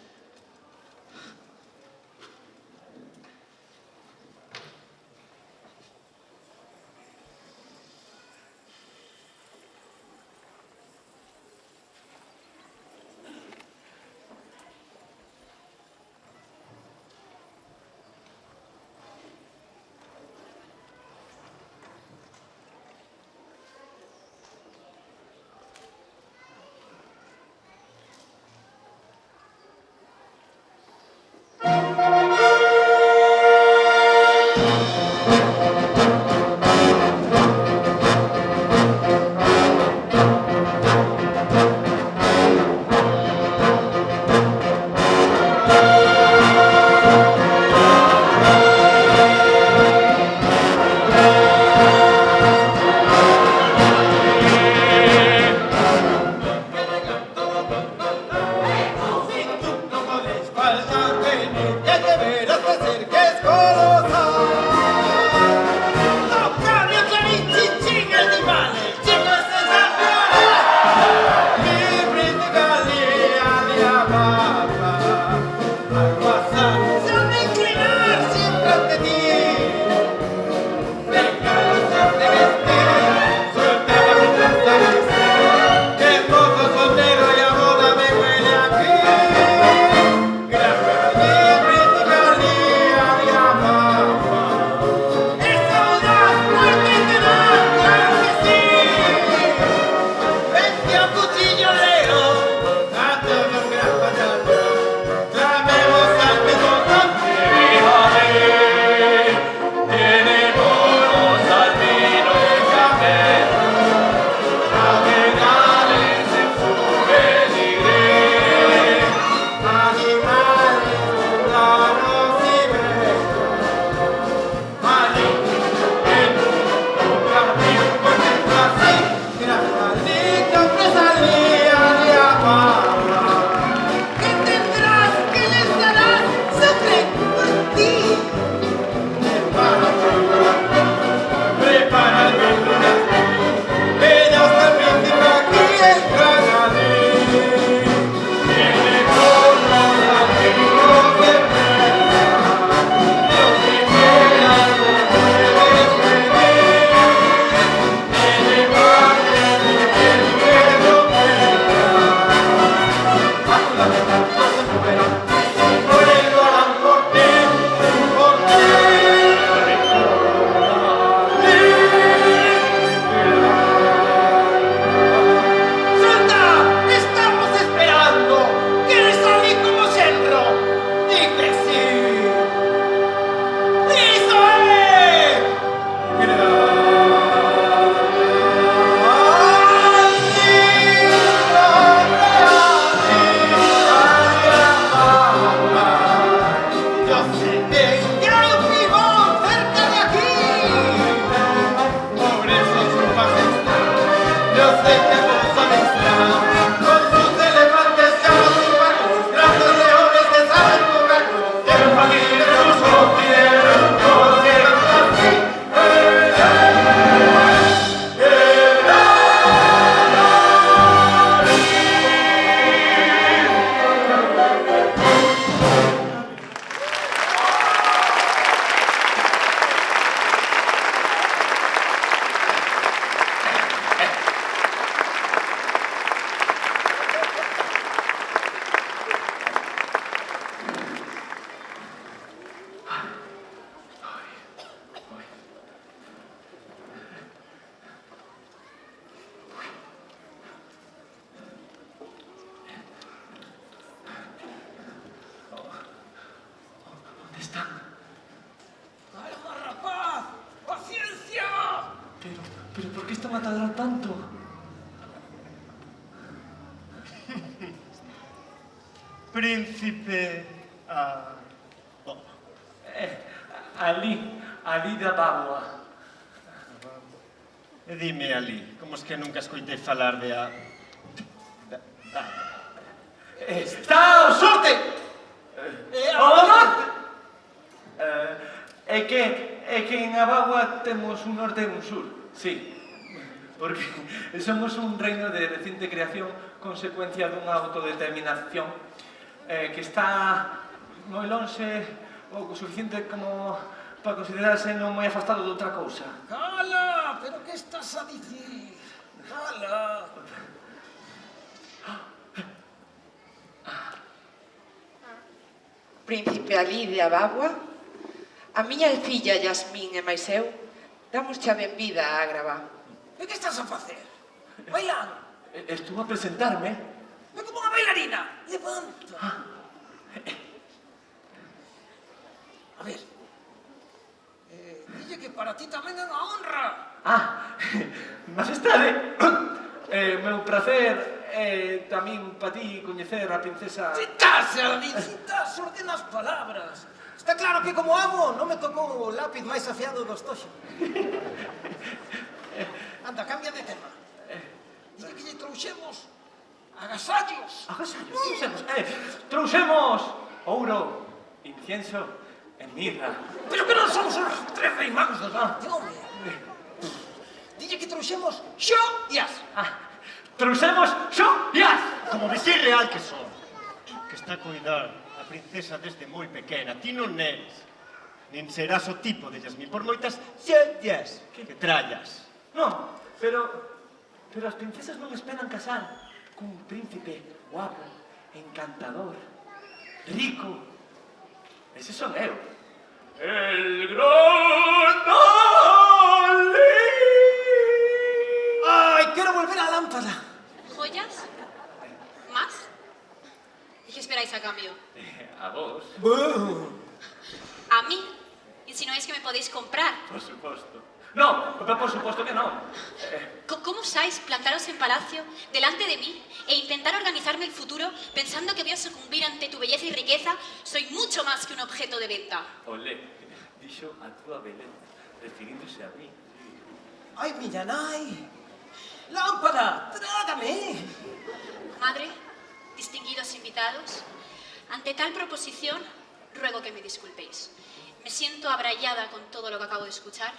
de que vos aventurar, con sus elefantes llanos y barcos, grandes leones que saben comer, tienen familia, sus confidentes, todos quieren así. ¿Dónde están? ¡Calma, rapaz! ¡Paciencia! Pero ¿por qué están a tardar tanto? Príncipe... Bon. Ali da Bagua. E dime, Ali, como es que nunca escoitei falar de a... ¡Está o sorte! ¡O norte! É que en Abagua temos un norte e un sur, sí. Porque somos un reino de reciente creación, consecuencia dunha autodeterminación que está moi lonxe ou suficiente como para considerarse non moi afastado de outra cousa. ¡Cala! ¿Pero qué estás a dicir? ¡Cala! Príncipe Ali de Abagua, a miña filla Yasmín e máis eu damos xa benvida a Ágrava. ¿E que estás a facer? Bailando? Estou a presentarme. É como unha bailarina. Levanta. A ver. Dille que para ti tamén é unha honra. Majestade, meu pracer tamén para ti coñecer a princesa... Citarse, Ali, citarse, ordena as palabras. Está claro que como amo non me tocou o lápiz máis afiado do estoxo. Anda, cambia de tema. Dile que lle trouxemos agasallos. Agasallos, trouxemos ouro, incienso e mirra. Pero que non somos os tres rei magos do norte, home. Dille que trouxemos xo e as. Trouxemos xo e as. Como visir real que son, que está a cuidar a princesa desde moi pequena. Ti non eres, nin serás o tipo de Yasmín, por moitas xellas que trallas. Non, pero as princesas non esperan casar cun príncipe guapo, encantador, rico. Ese son eu. El gran Ali. Ai, quero volver á lámpada. ¿Joyas? ¿Más? ¿Y qué esperáis a cambio? A vos, ¿A mí? ¿Insinuáis que me podéis comprar? por suposto. No, por suposto que no. ¿Cómo osáis plantaros en palacio delante de mí e intentar organizarme el futuro pensando que voy a sucumbir ante tu belleza y riqueza? Soy mucho más que un objeto de venta. Olé, dixo a túa beleza, refiriéndose a mí. Ai, miña nai. Lámpada, trágame. Madre, distinguidos invitados, ante tal proposición, ruego que me disculpéis. Me siento abrayada con todo lo que acabo de escuchar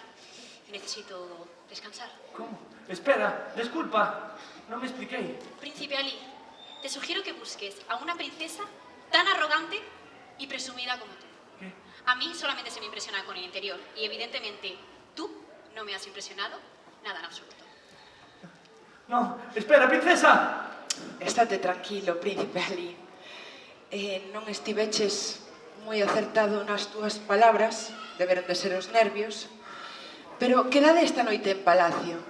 y necesito descansar. Como? Espera, desculpa, non me expliquei. Príncipe Ali, te sugiero que busques a una princesa tan arrogante y presumida como tú. ¿Qué? A mí solamente se me impresiona con el interior y evidentemente tú no me has impresionado nada en absoluto. No, espera, princesa! Estate tranquilo, príncipe Ali. Non estiveches moi acertado nas túas palabras, deberon de ser os nervios, pero quedade esta noite en palacio.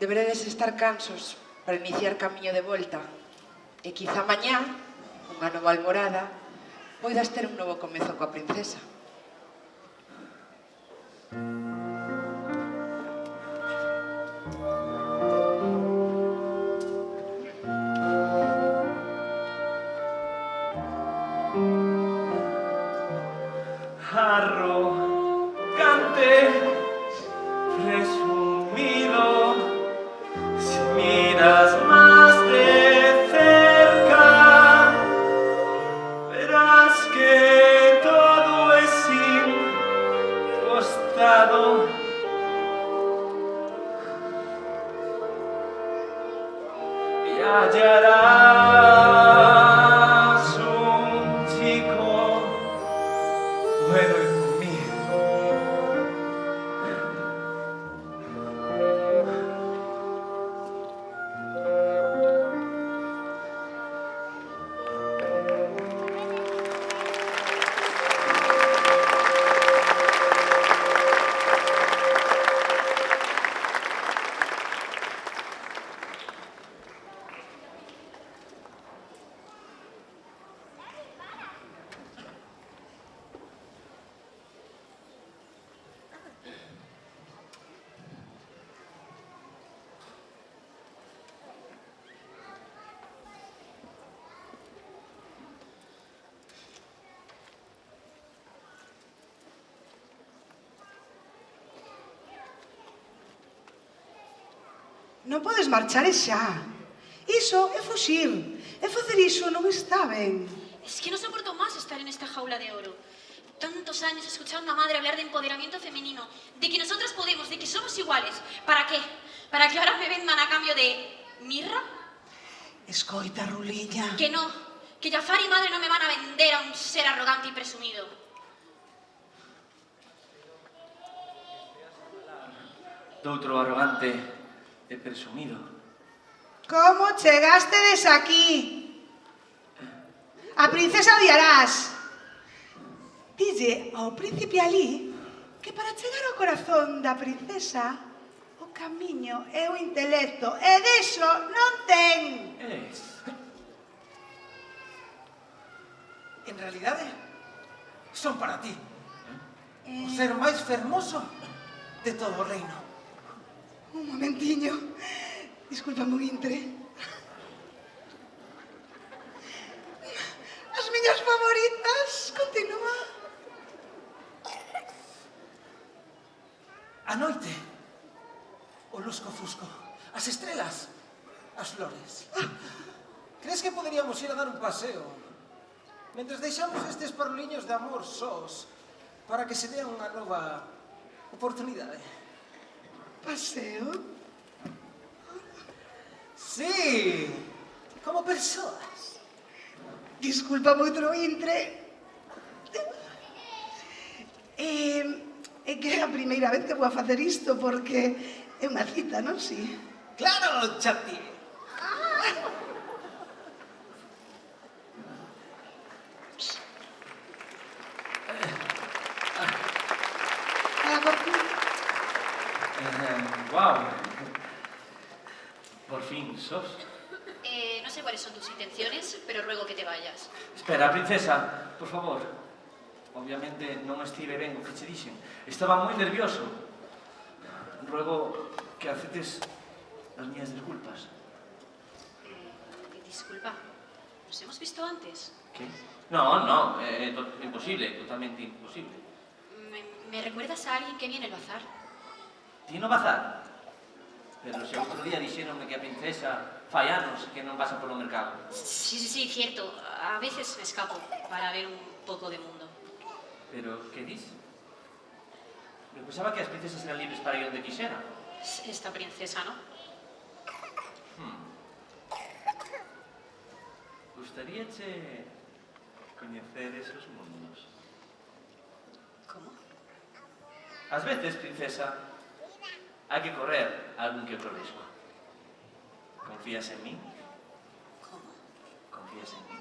Deberedes estar cansos para iniciar camiño de volta. E quizá mañá, unha nova alborada, poidas ter un novo comezo coa princesa. Arrogante, presumido, sin mirar y hallarás un chico bueno y conmigo. Non podes marchar xa. Iso é fuxir. E facer iso non está ben. Es que no soporto más estar en esta jaula de oro. Tantos años escuchando a madre hablar de empoderamiento femenino, de que nosotras podemos, de que somos iguales. ¿Para qué? ¿Para que ahora me vendan a cambio de mirra? Escoita, Ruliña. Que no, que Jafar y madre no me van a vender a un ser arrogante y presumido. Doutro arrogante e presumido. Como chegastedes aquí? A princesa odiarás. Dille ao príncipe Ali que para chegar ao corazón da princesa o camiño é o intelecto e deso non ten. En realidade, son para ti. O ser máis fermoso de todo o reino. Un momentiño. Disculpame un intre. As miñas favoritas. Continúa. A noite, o lusco-fusco, as estrelas, as flores. Crees que poderíamos ir a dar un paseo mentres deixamos estes paroliños de amor sós para que se dea unha nova oportunidade? Paseo? Sí, como persoas. Disculpa outro intre. É que é a primeira vez que vou a facer isto porque é unha cita, non si? Claro, chati. Wow. Por fin, sos. No sé cuáles son tus intenciones, pero ruego que te vayas. Espera, princesa, por favor. Obviamente non estive ben o que che dixen. Estaba moi nervioso. Ruego que aceptes as miñas disculpas. Disculpa, ¿nos hemos visto antes? ¿Qué? No, no, imposible, totalmente imposible. ¿Me recuerdas a alguien que viene al bazar? Ti no bazar? Pero se outro día dixeronme que a princesa fai anos que non pasa polo mercado. Sí, cierto. A veces me escapo para ver un poco de mundo. Pero, que dis? Eu pensaba que as princesas eran libres para ir onde quixeran. Esta princesa, ¿no? Gustaríache coñecer esos mundos. ¿Cómo? Ás veces, princesa, hai que correr algún que outro risco. Confías en mí? ¿Cómo? Confías en mí?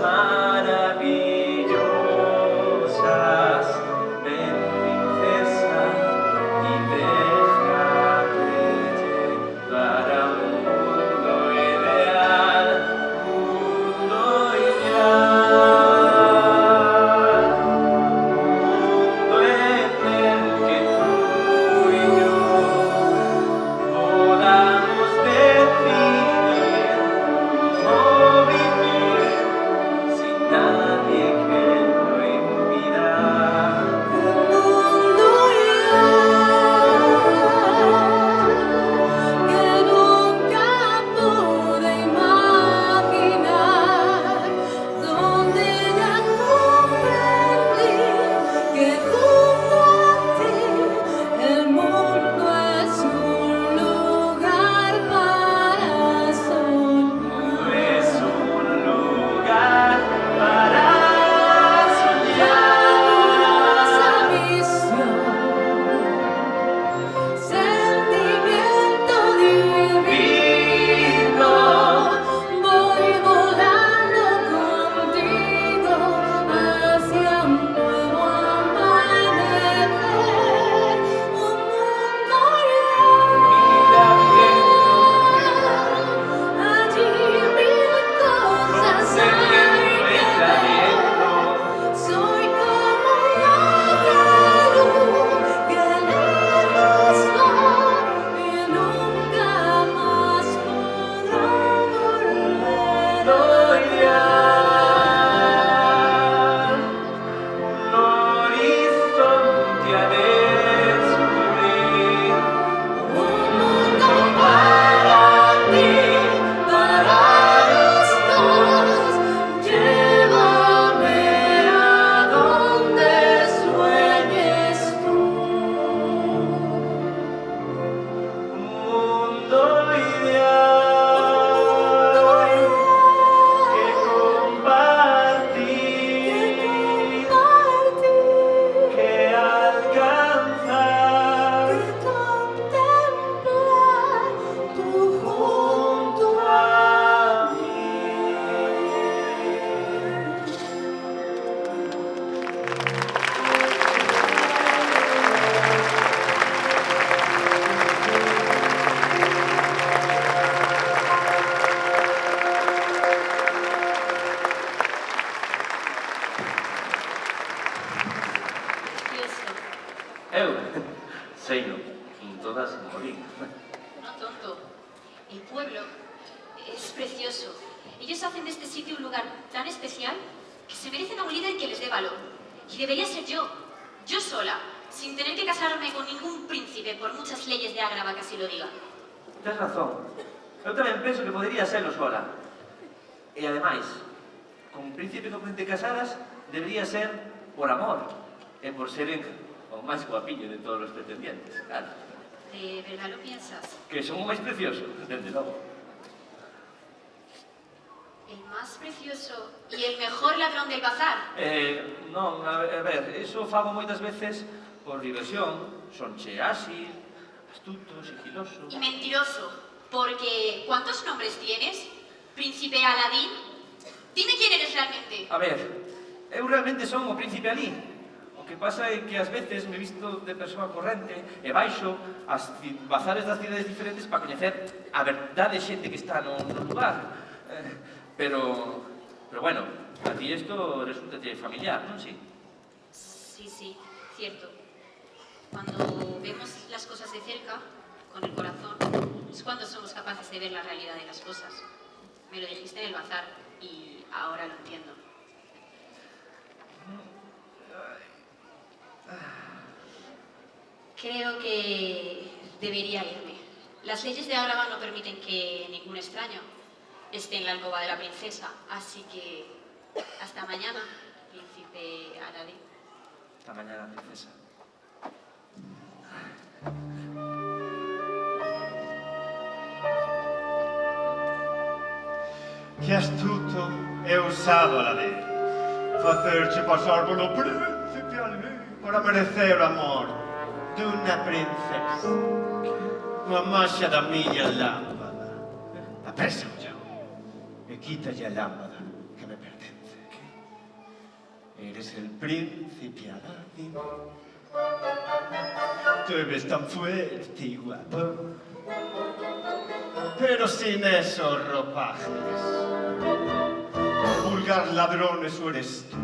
Maravillosas. Eu seino, todas morir. No, tonto. El pueblo es precioso. Ellos hacen de este sitio un lugar tan especial que se merecen a un líder que les dé valor. Y debería ser yo sola, sin tener que casarme con ningún príncipe por muchas leyes de Ágrava que así lo digan. Tens razón. Eu tamén penso que podería serlo sola. E ademais, con un príncipe con quien te casaras, debería ser por amor e por ser o máis guapillo de todos os pretendientes, claro. ¿De verdad lo piensas? Que son o máis precioso, desde logo. El más precioso y el mejor ladrón del bazar. Non, a ver, iso fago moitas veces por diversión. Sonche áxil, astuto, sigiloso. Y mentiroso, porque ¿cuántos nombres tienes? ¿Príncipe Aladín? Dime quién eres realmente. A ver, eu realmente son o príncipe Alí. O que pasa é que ás veces me visto de persoa corrente e baixo as bazares das cidades diferentes para coñecer a verdade xente que está no lugar. Pero bueno, a ti isto resulta familiar, non? Sí. Sí, cierto. Cuando vemos las cosas de cerca, con el corazón, es cuando somos capaces de ver la realidad de las cosas. Me lo dijiste en el bazar y ahora lo entiendo. Creo que debería irme. Las leyes de Ágrava no permiten que ningún extraño esté en la alcoba de la princesa, así que hasta mañana, príncipe Aladín. Hasta mañana, princesa. Que astuto e usado Aladín, facerche pasar polo príncipe Alí para merecer o amor dunha princesa. Coa maxia da miña lámpada. Apresa o yo e quítalle a lámpada que me pertence. Eres el príncipe Aladín. Te ves tan fuerte y guapo, pero sin esos ropajes. Vulgar ladrón, eso eres tú.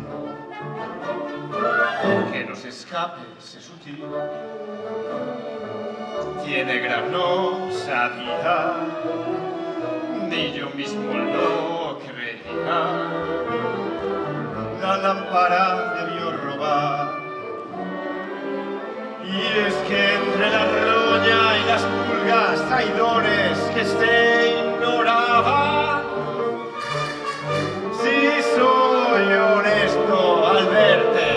Que no se escape ese sutil. Tiene gran osadía, ni yo mismo lo creía. La lámpara debió robar. Y es que entre la roña y las pulgas traidores que se ignoraban, si soy honesto al verte,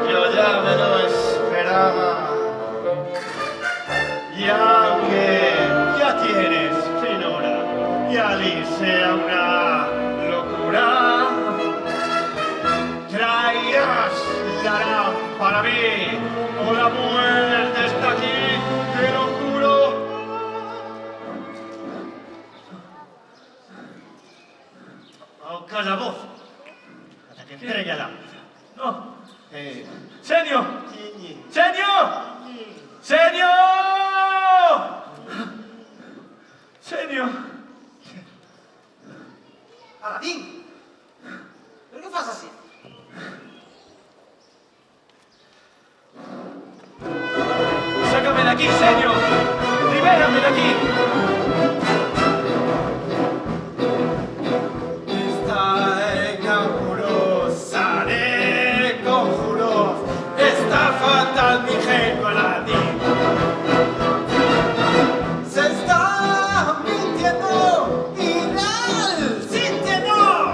yo ya me lo esperaba. Y aunque ya tienes finura y Alí sea una locura, traerás la lámpara a mí o la muerte está aquí, te lo juro. O calabozo, hasta que entregue la lámpara. No. ¡Senio! ¡Senio! ¡Senio! ¡Senio! Aladín! Pero que fas así? ¡Sácame de aquí, Senio! ¡Libérame de aquí! Esta enamorosa de conjuros, esta fatal mi genio Aladín. Se está mintiendo y sintiendo.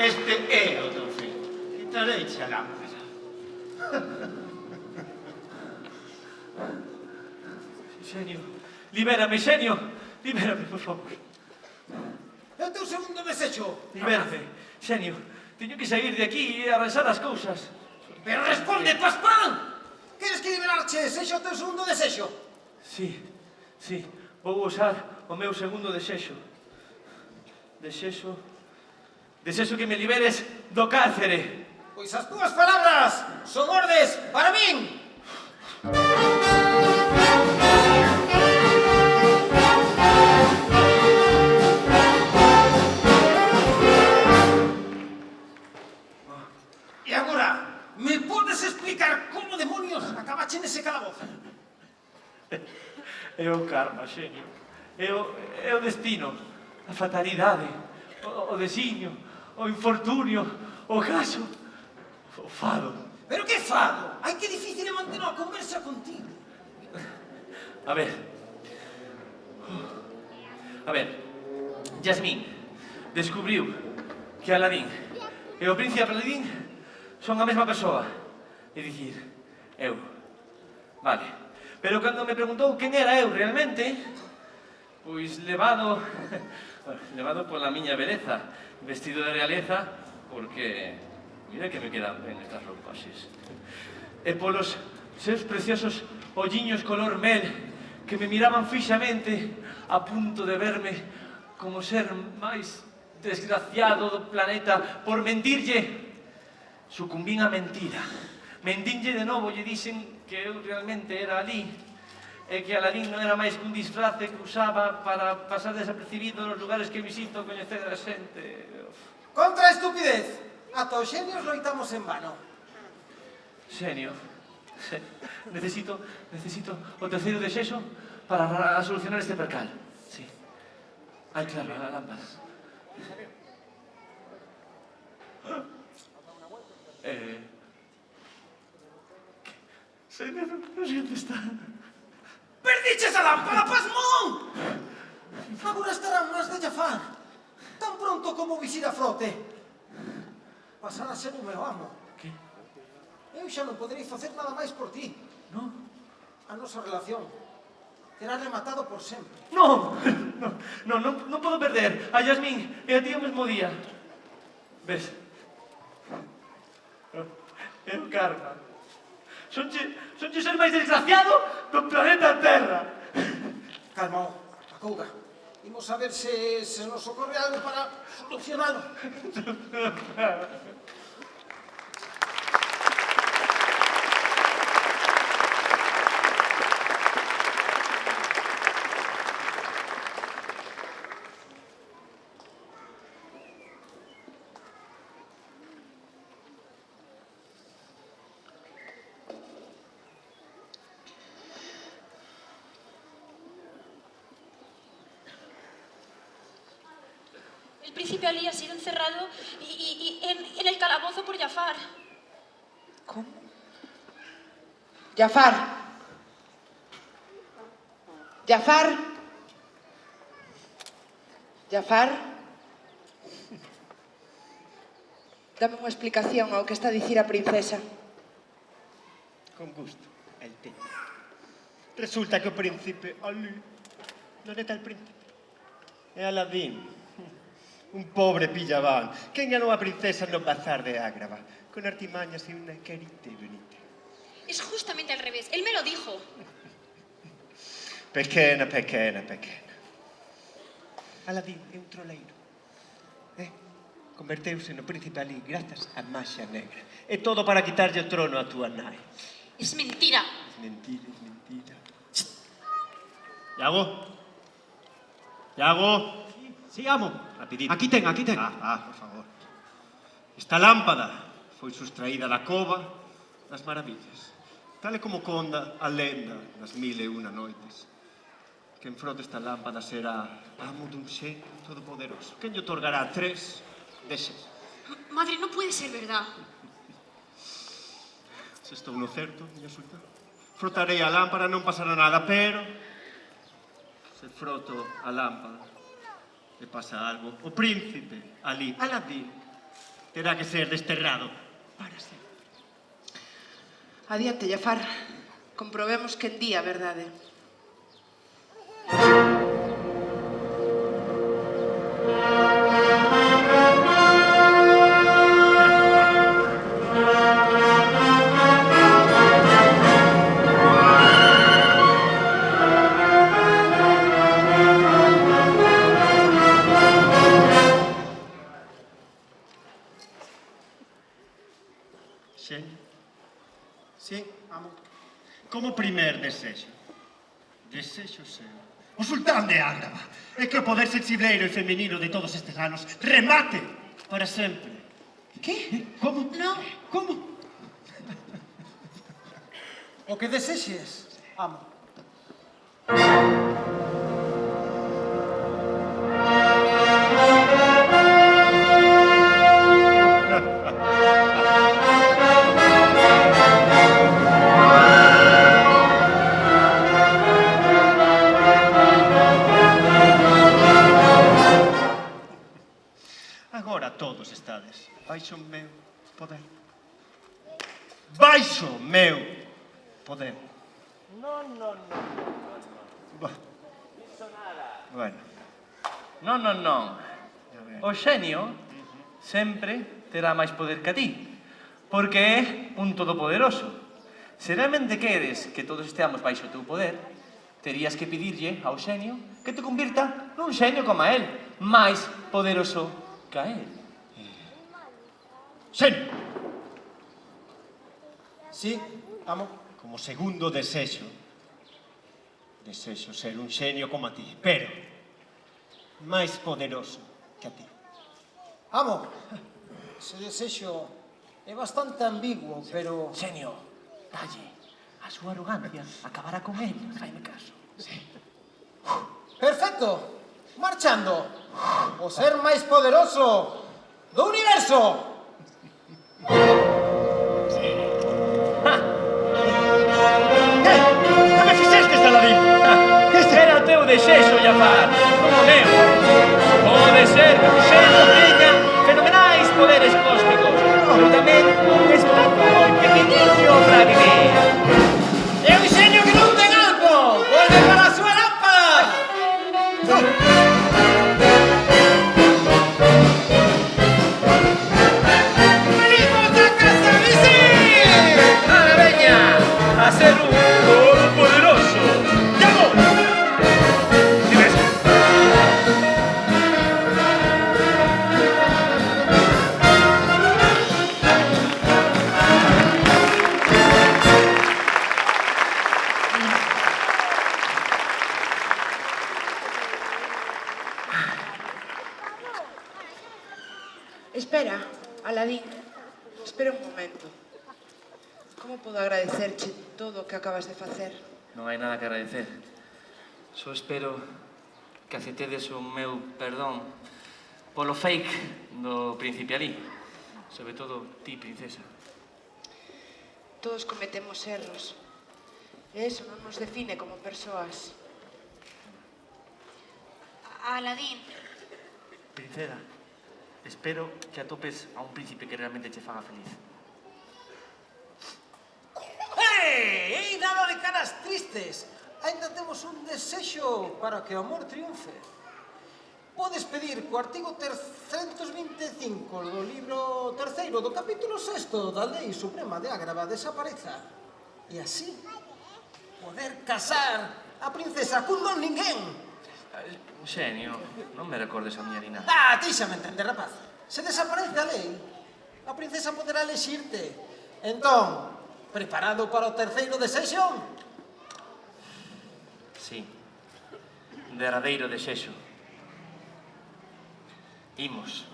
Este é o teu fillo. Quitareiche a lámpara. Xenio, libérame, Xenio. Libérame, por favor. É o teu segundo desexo. Libérame, Xenio. Teño que sair de aquí e arranxar as cousas. Pero responde, Paspán! Queres que liberarche sexa o teu segundo desexo? Sí, sí. Vou usar o meu segundo desexo. Desexo que me liberes do cárcere. Pois as túas palabras son ordes para min. E agora, me podes explicar como demonios acabache nese calabozo? É o karma, Xenio. É o destino, a fatalidade, o designio, o infortunio, o caso, o fado. Pero que fado? Ai, que difícil é manter unha conversa contigo. A ver, Yasmín descubriu que Aladín e o príncipe Aladín son a mesma persoa. E dicir, eu. Vale. Pero cando me preguntou quen era eu realmente, pois levado pola miña beleza, vestido de realeza, porque mira que me quedan ben estas roupaxes. E polos seus preciosos olliños color mel que me miraban fixamente a punto de verme como ser máis desgraciado do planeta por mentirlle. Sucumbín a mentira. Mentinlle de novo, lle dixen que eu realmente era ali e que Aladín non era máis que un disfrace que usaba para pasar desapercibido nos lugares que visito, coñecer a xente. Contra a estupidez. Ata os xenios loitamos en vano. Xenio, necesito o terceiro desexo para solucionar este percal. Sí. Ai, claro, a lámpara. Xenio, non sei onde está. Perdiches a lámpara, Pasmón! Agora estarán máis de Jafar. Tan pronto como visir a frote. Pasará a ser o meu amo. Que? Eu xa non poderei facer nada máis por ti. Non? A nosa relación terá rematado por sempre. Non podo perder a Yasmín e a ti o mesmo día. Ves? É o karma. Sonche ser máis desgraciado do planeta Terra. Calma, acouga. Imos a ver se nos ocorre algo para solucionalo. El príncipe Ali ha sido encerrado en el calabozo por Jafar. ¿Cómo? Jafar. Jafar. Jafar. Dame unha explicación ao que está a dicir a princesa. Con gusto, el té. Resulta que o príncipe Ali non é tal príncipe. É Aladín. Un pobre pillabán que enganou a princesa no bazar de Ágrava con artimañas e unha carita bonita. Es justamente al revés. Él me lo dijo. Pequena. Aladín é un troleiro. Converteuse no príncipe Ali grazas á maxia negra. E todo para quitarlle o trono a túa nai. Es mentira. Es mentira. Iago. Sí, amo. Rapidito. Aquí ten. Por favor. Esta lámpada foi sustraída da cova das maravillas. Tal e como conda a lenda das 1001 noites. Quen frote esta lámpada será amo dun xenio todopoderoso. Quen lle otorgará 3 deses. Madre, no puede ser verdad. Se estou no certo, miña sultán. Frotarei a lámpara, non pasará nada, pero se froto a lámpara e pasa algo, o príncipe Ali, Aladín, terá que ser desterrado para sempre. Adiante, Jafar. Comprobemos que en día a verdade. Xenio, Sí, amo. como primer desexo seu, o sultán de Ágrava, é que o poder sexibleiro e feminino de todos estes anos remate para sempre. Que? Como? No. Como? O que desexes, amo. Agora todos estades baixo o meu poder. Baixo o meu poder. Non. Bueno, Non. O xenio sempre terá máis poder que a ti, porque é un todopoderoso. Se realmente queres que todos esteamos baixo o teu poder, terías que pedirlle ao xenio que te convirta nun xenio como a él, máis poderoso que a él. xenio, Sí, amo. como segundo desexo ser un xenio como a ti, pero máis poderoso que a ti. Amo. Ese desexo é bastante ambiguo, pero... Xenio, dalle, a súa arrogancia acabará con él, faime caso. Perfecto. Marchando. O ser máis poderoso do universo. Que me fixestes, Aladín? Era o teu desexo, Jafar, non o meu. Pode ser que o xenio teña fenomenais poderes cósmicos, pero tamén un espazo moi pequeniño para vivir. É un xenio que non ten algo. Volve para a súa lámpada. ¡Venimos a casa, Visi! ¡Ala, veña! A ser un todopoderoso. ¡Llamo! ¿Tienes? Espera, Aladín. Espera un momento. Como podo agradecerche todo o que acabas de facer? Non hai nada que agradecer. Só espero que aceptedes o meu perdón polo fake do Príncipe Ali. Sobre todo ti, princesa. Todos cometemos erros. E eso non nos define como persoas. Aladín, Princesa, espero que atopes a un príncipe que realmente che faga feliz. Ei, nada de caras tristes. Ainda temos un desexo para que o amor triunfe. Podes pedir co artigo 325 do libro 3º do capítulo 6º da Lei Suprema de Ágrava desapareza. E así poder casar a princesa cun don ninguén. Xenio, non me recordes a miña Lina. Ti xa me entende, rapaz. Se desaparece a lei, a princesa poderá elexirte. Entón, preparado para o terceiro desexo? Sí, derradeiro desexo. Imos.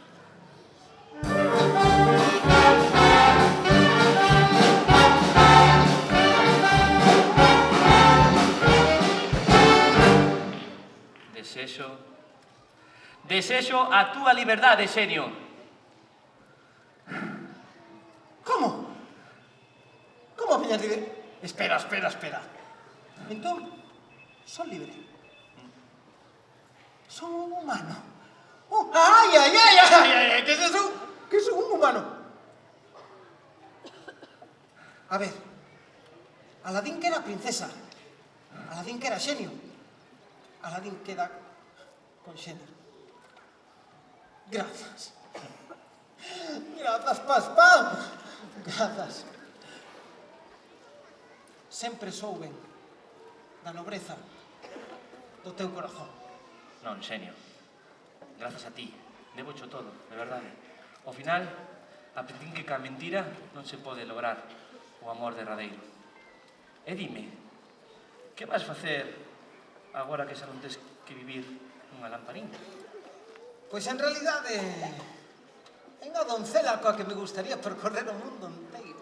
Desexo a túa liberdade, xenio. Como? Como a miña libre? Espera. Entón, son libre. Son un humano. Ai, que son un humano. A ver, Aladín que era princesa, Aladín que era xenio, Aladín queda con xénero. Grazas. Grazas, Paspam. Grazas. Sempre souben da nobreza do teu corazón. Non, xenio. Grazas a ti. Debocho todo, de verdade. Ao final, aprendín que ca mentira non se pode lograr o amor derradeiro. E dime, que vas facer agora que xa non tes que vivir nunha lamparín? Pois en realidade é unha doncela coa que me gustaría percorrer o mundo inteiro.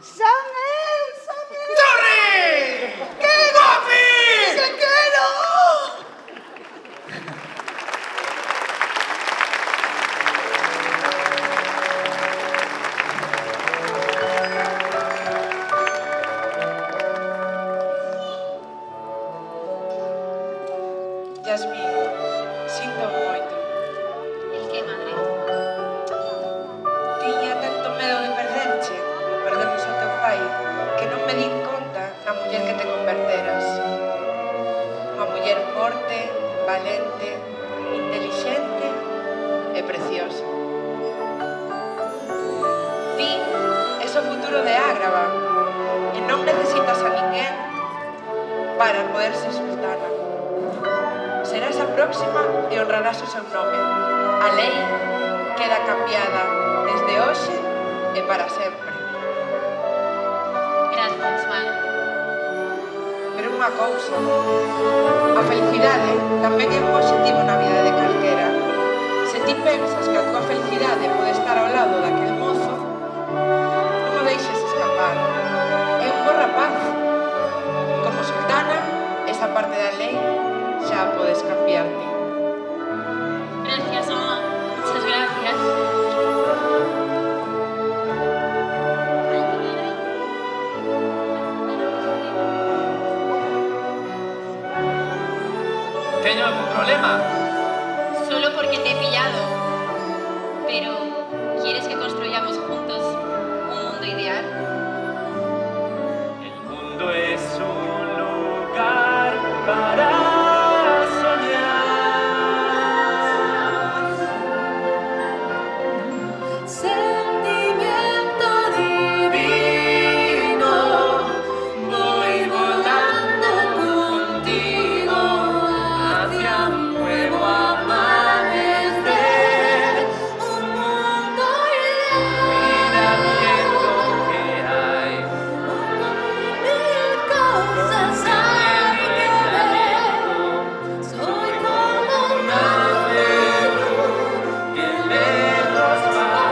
Son eu! ¡Torre! ¡Que guapi! ¡Que quero! Yasmín, sinto moito. El que, madre? Tiña tanto medo de perderche, como perdemos ao teu pai, que non me din conta na muller que te converteras. Unha muller forte, valente, intelixente e preciosa. Ti és o futuro de Ágrava e non necesitas a ninguén para poder ser sultana. Serás a próxima e honrarás o seu nome. A lei queda cambiada desde hoxe e para sempre. Gracias, Juan. Pero unha cousa, a felicidade tamén é un objetivo na vida de calquera. Se ti pensas que a tua felicidade pode estar ao lado daquel mozo, non o deixes escapar. É un bo rapaz. Como sultana, esa parte da lei xa a podes cambiar ti. Gracias, mamá. Muchas gracias. Teño algún problema? Solo porque te he pillado. Pero, ¿quieres que construyamos juntos un mundo ideal? El mundo es un lugar para soñar. Sentimiento divino, voy volando contigo hacia un nuevo amanecer, un mundo Mira bien lo que hay. mil cosas hay que ver. Soy como una Que lejos va.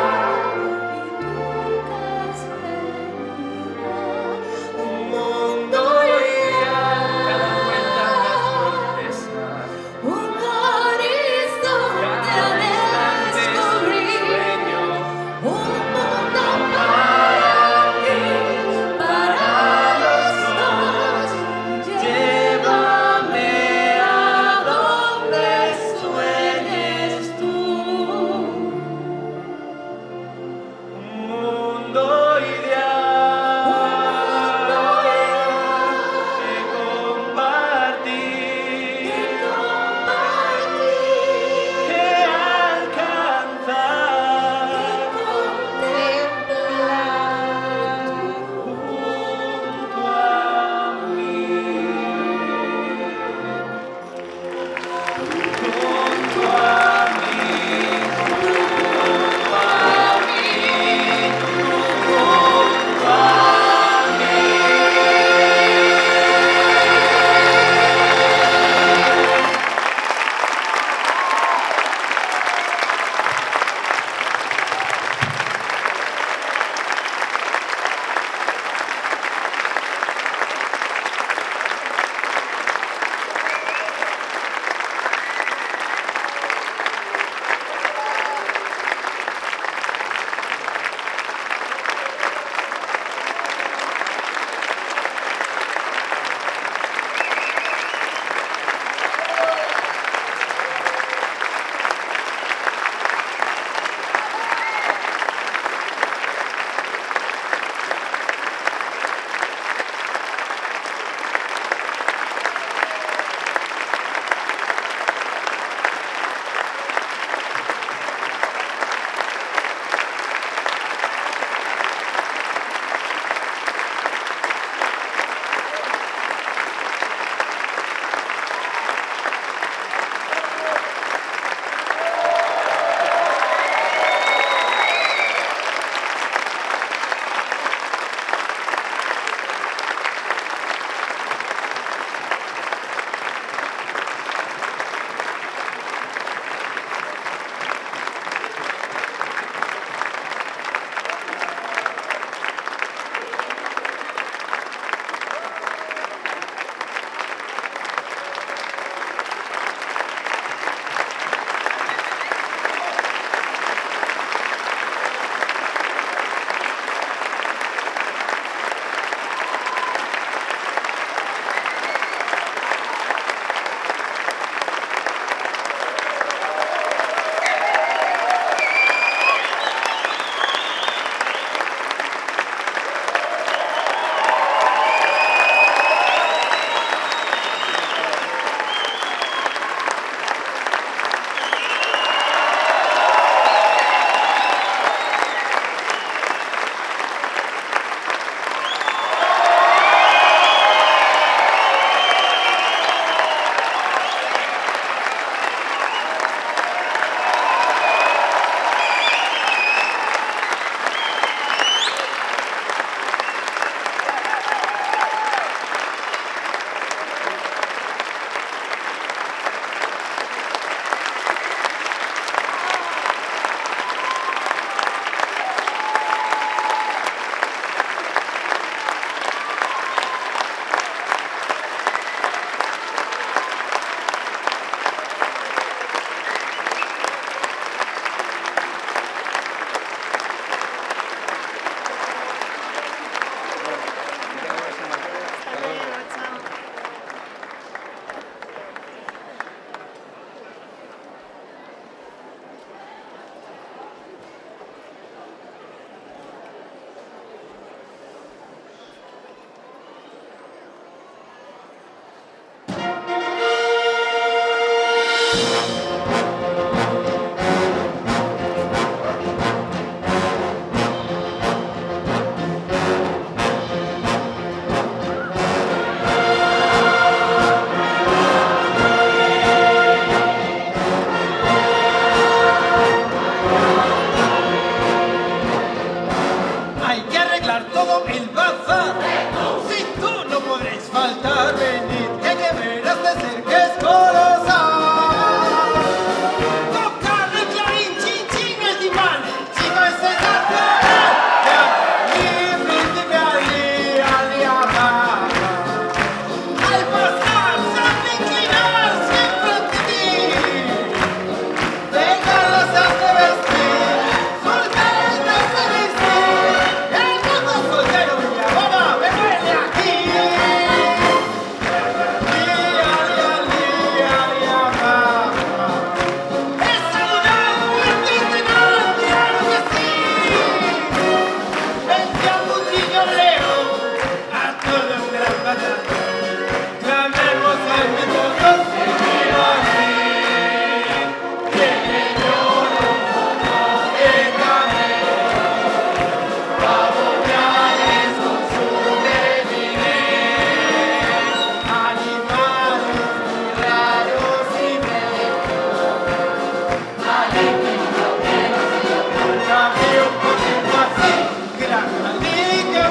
desafío ponerlo así. Granadilla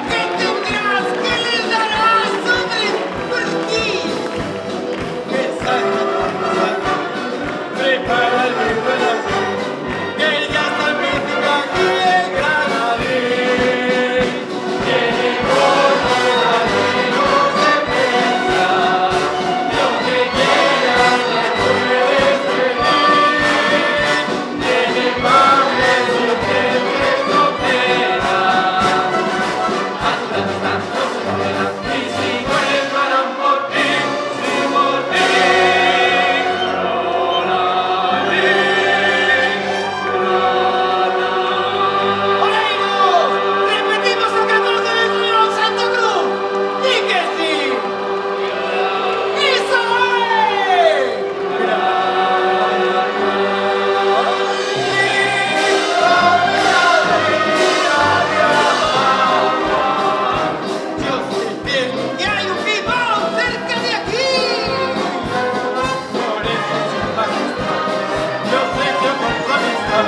que ¿qué tendrás que le darás sobre por ti? Prepara el corazón, que ya está mítica aquí en Granadín. Tiene cosas que no se piensa, lo que quieras le puedes pedir. Tiene madres y jefes solteras, hasta no se esperan y si mueren harán por ti, si por ti. ¡Repetimos el 14 de junio en Santa Cruz! ¡Di que sí! ¡Eso Yo sé bien que hay un pibón cerca de aquí. Por eso, sin majestad, yo sé que por su amistad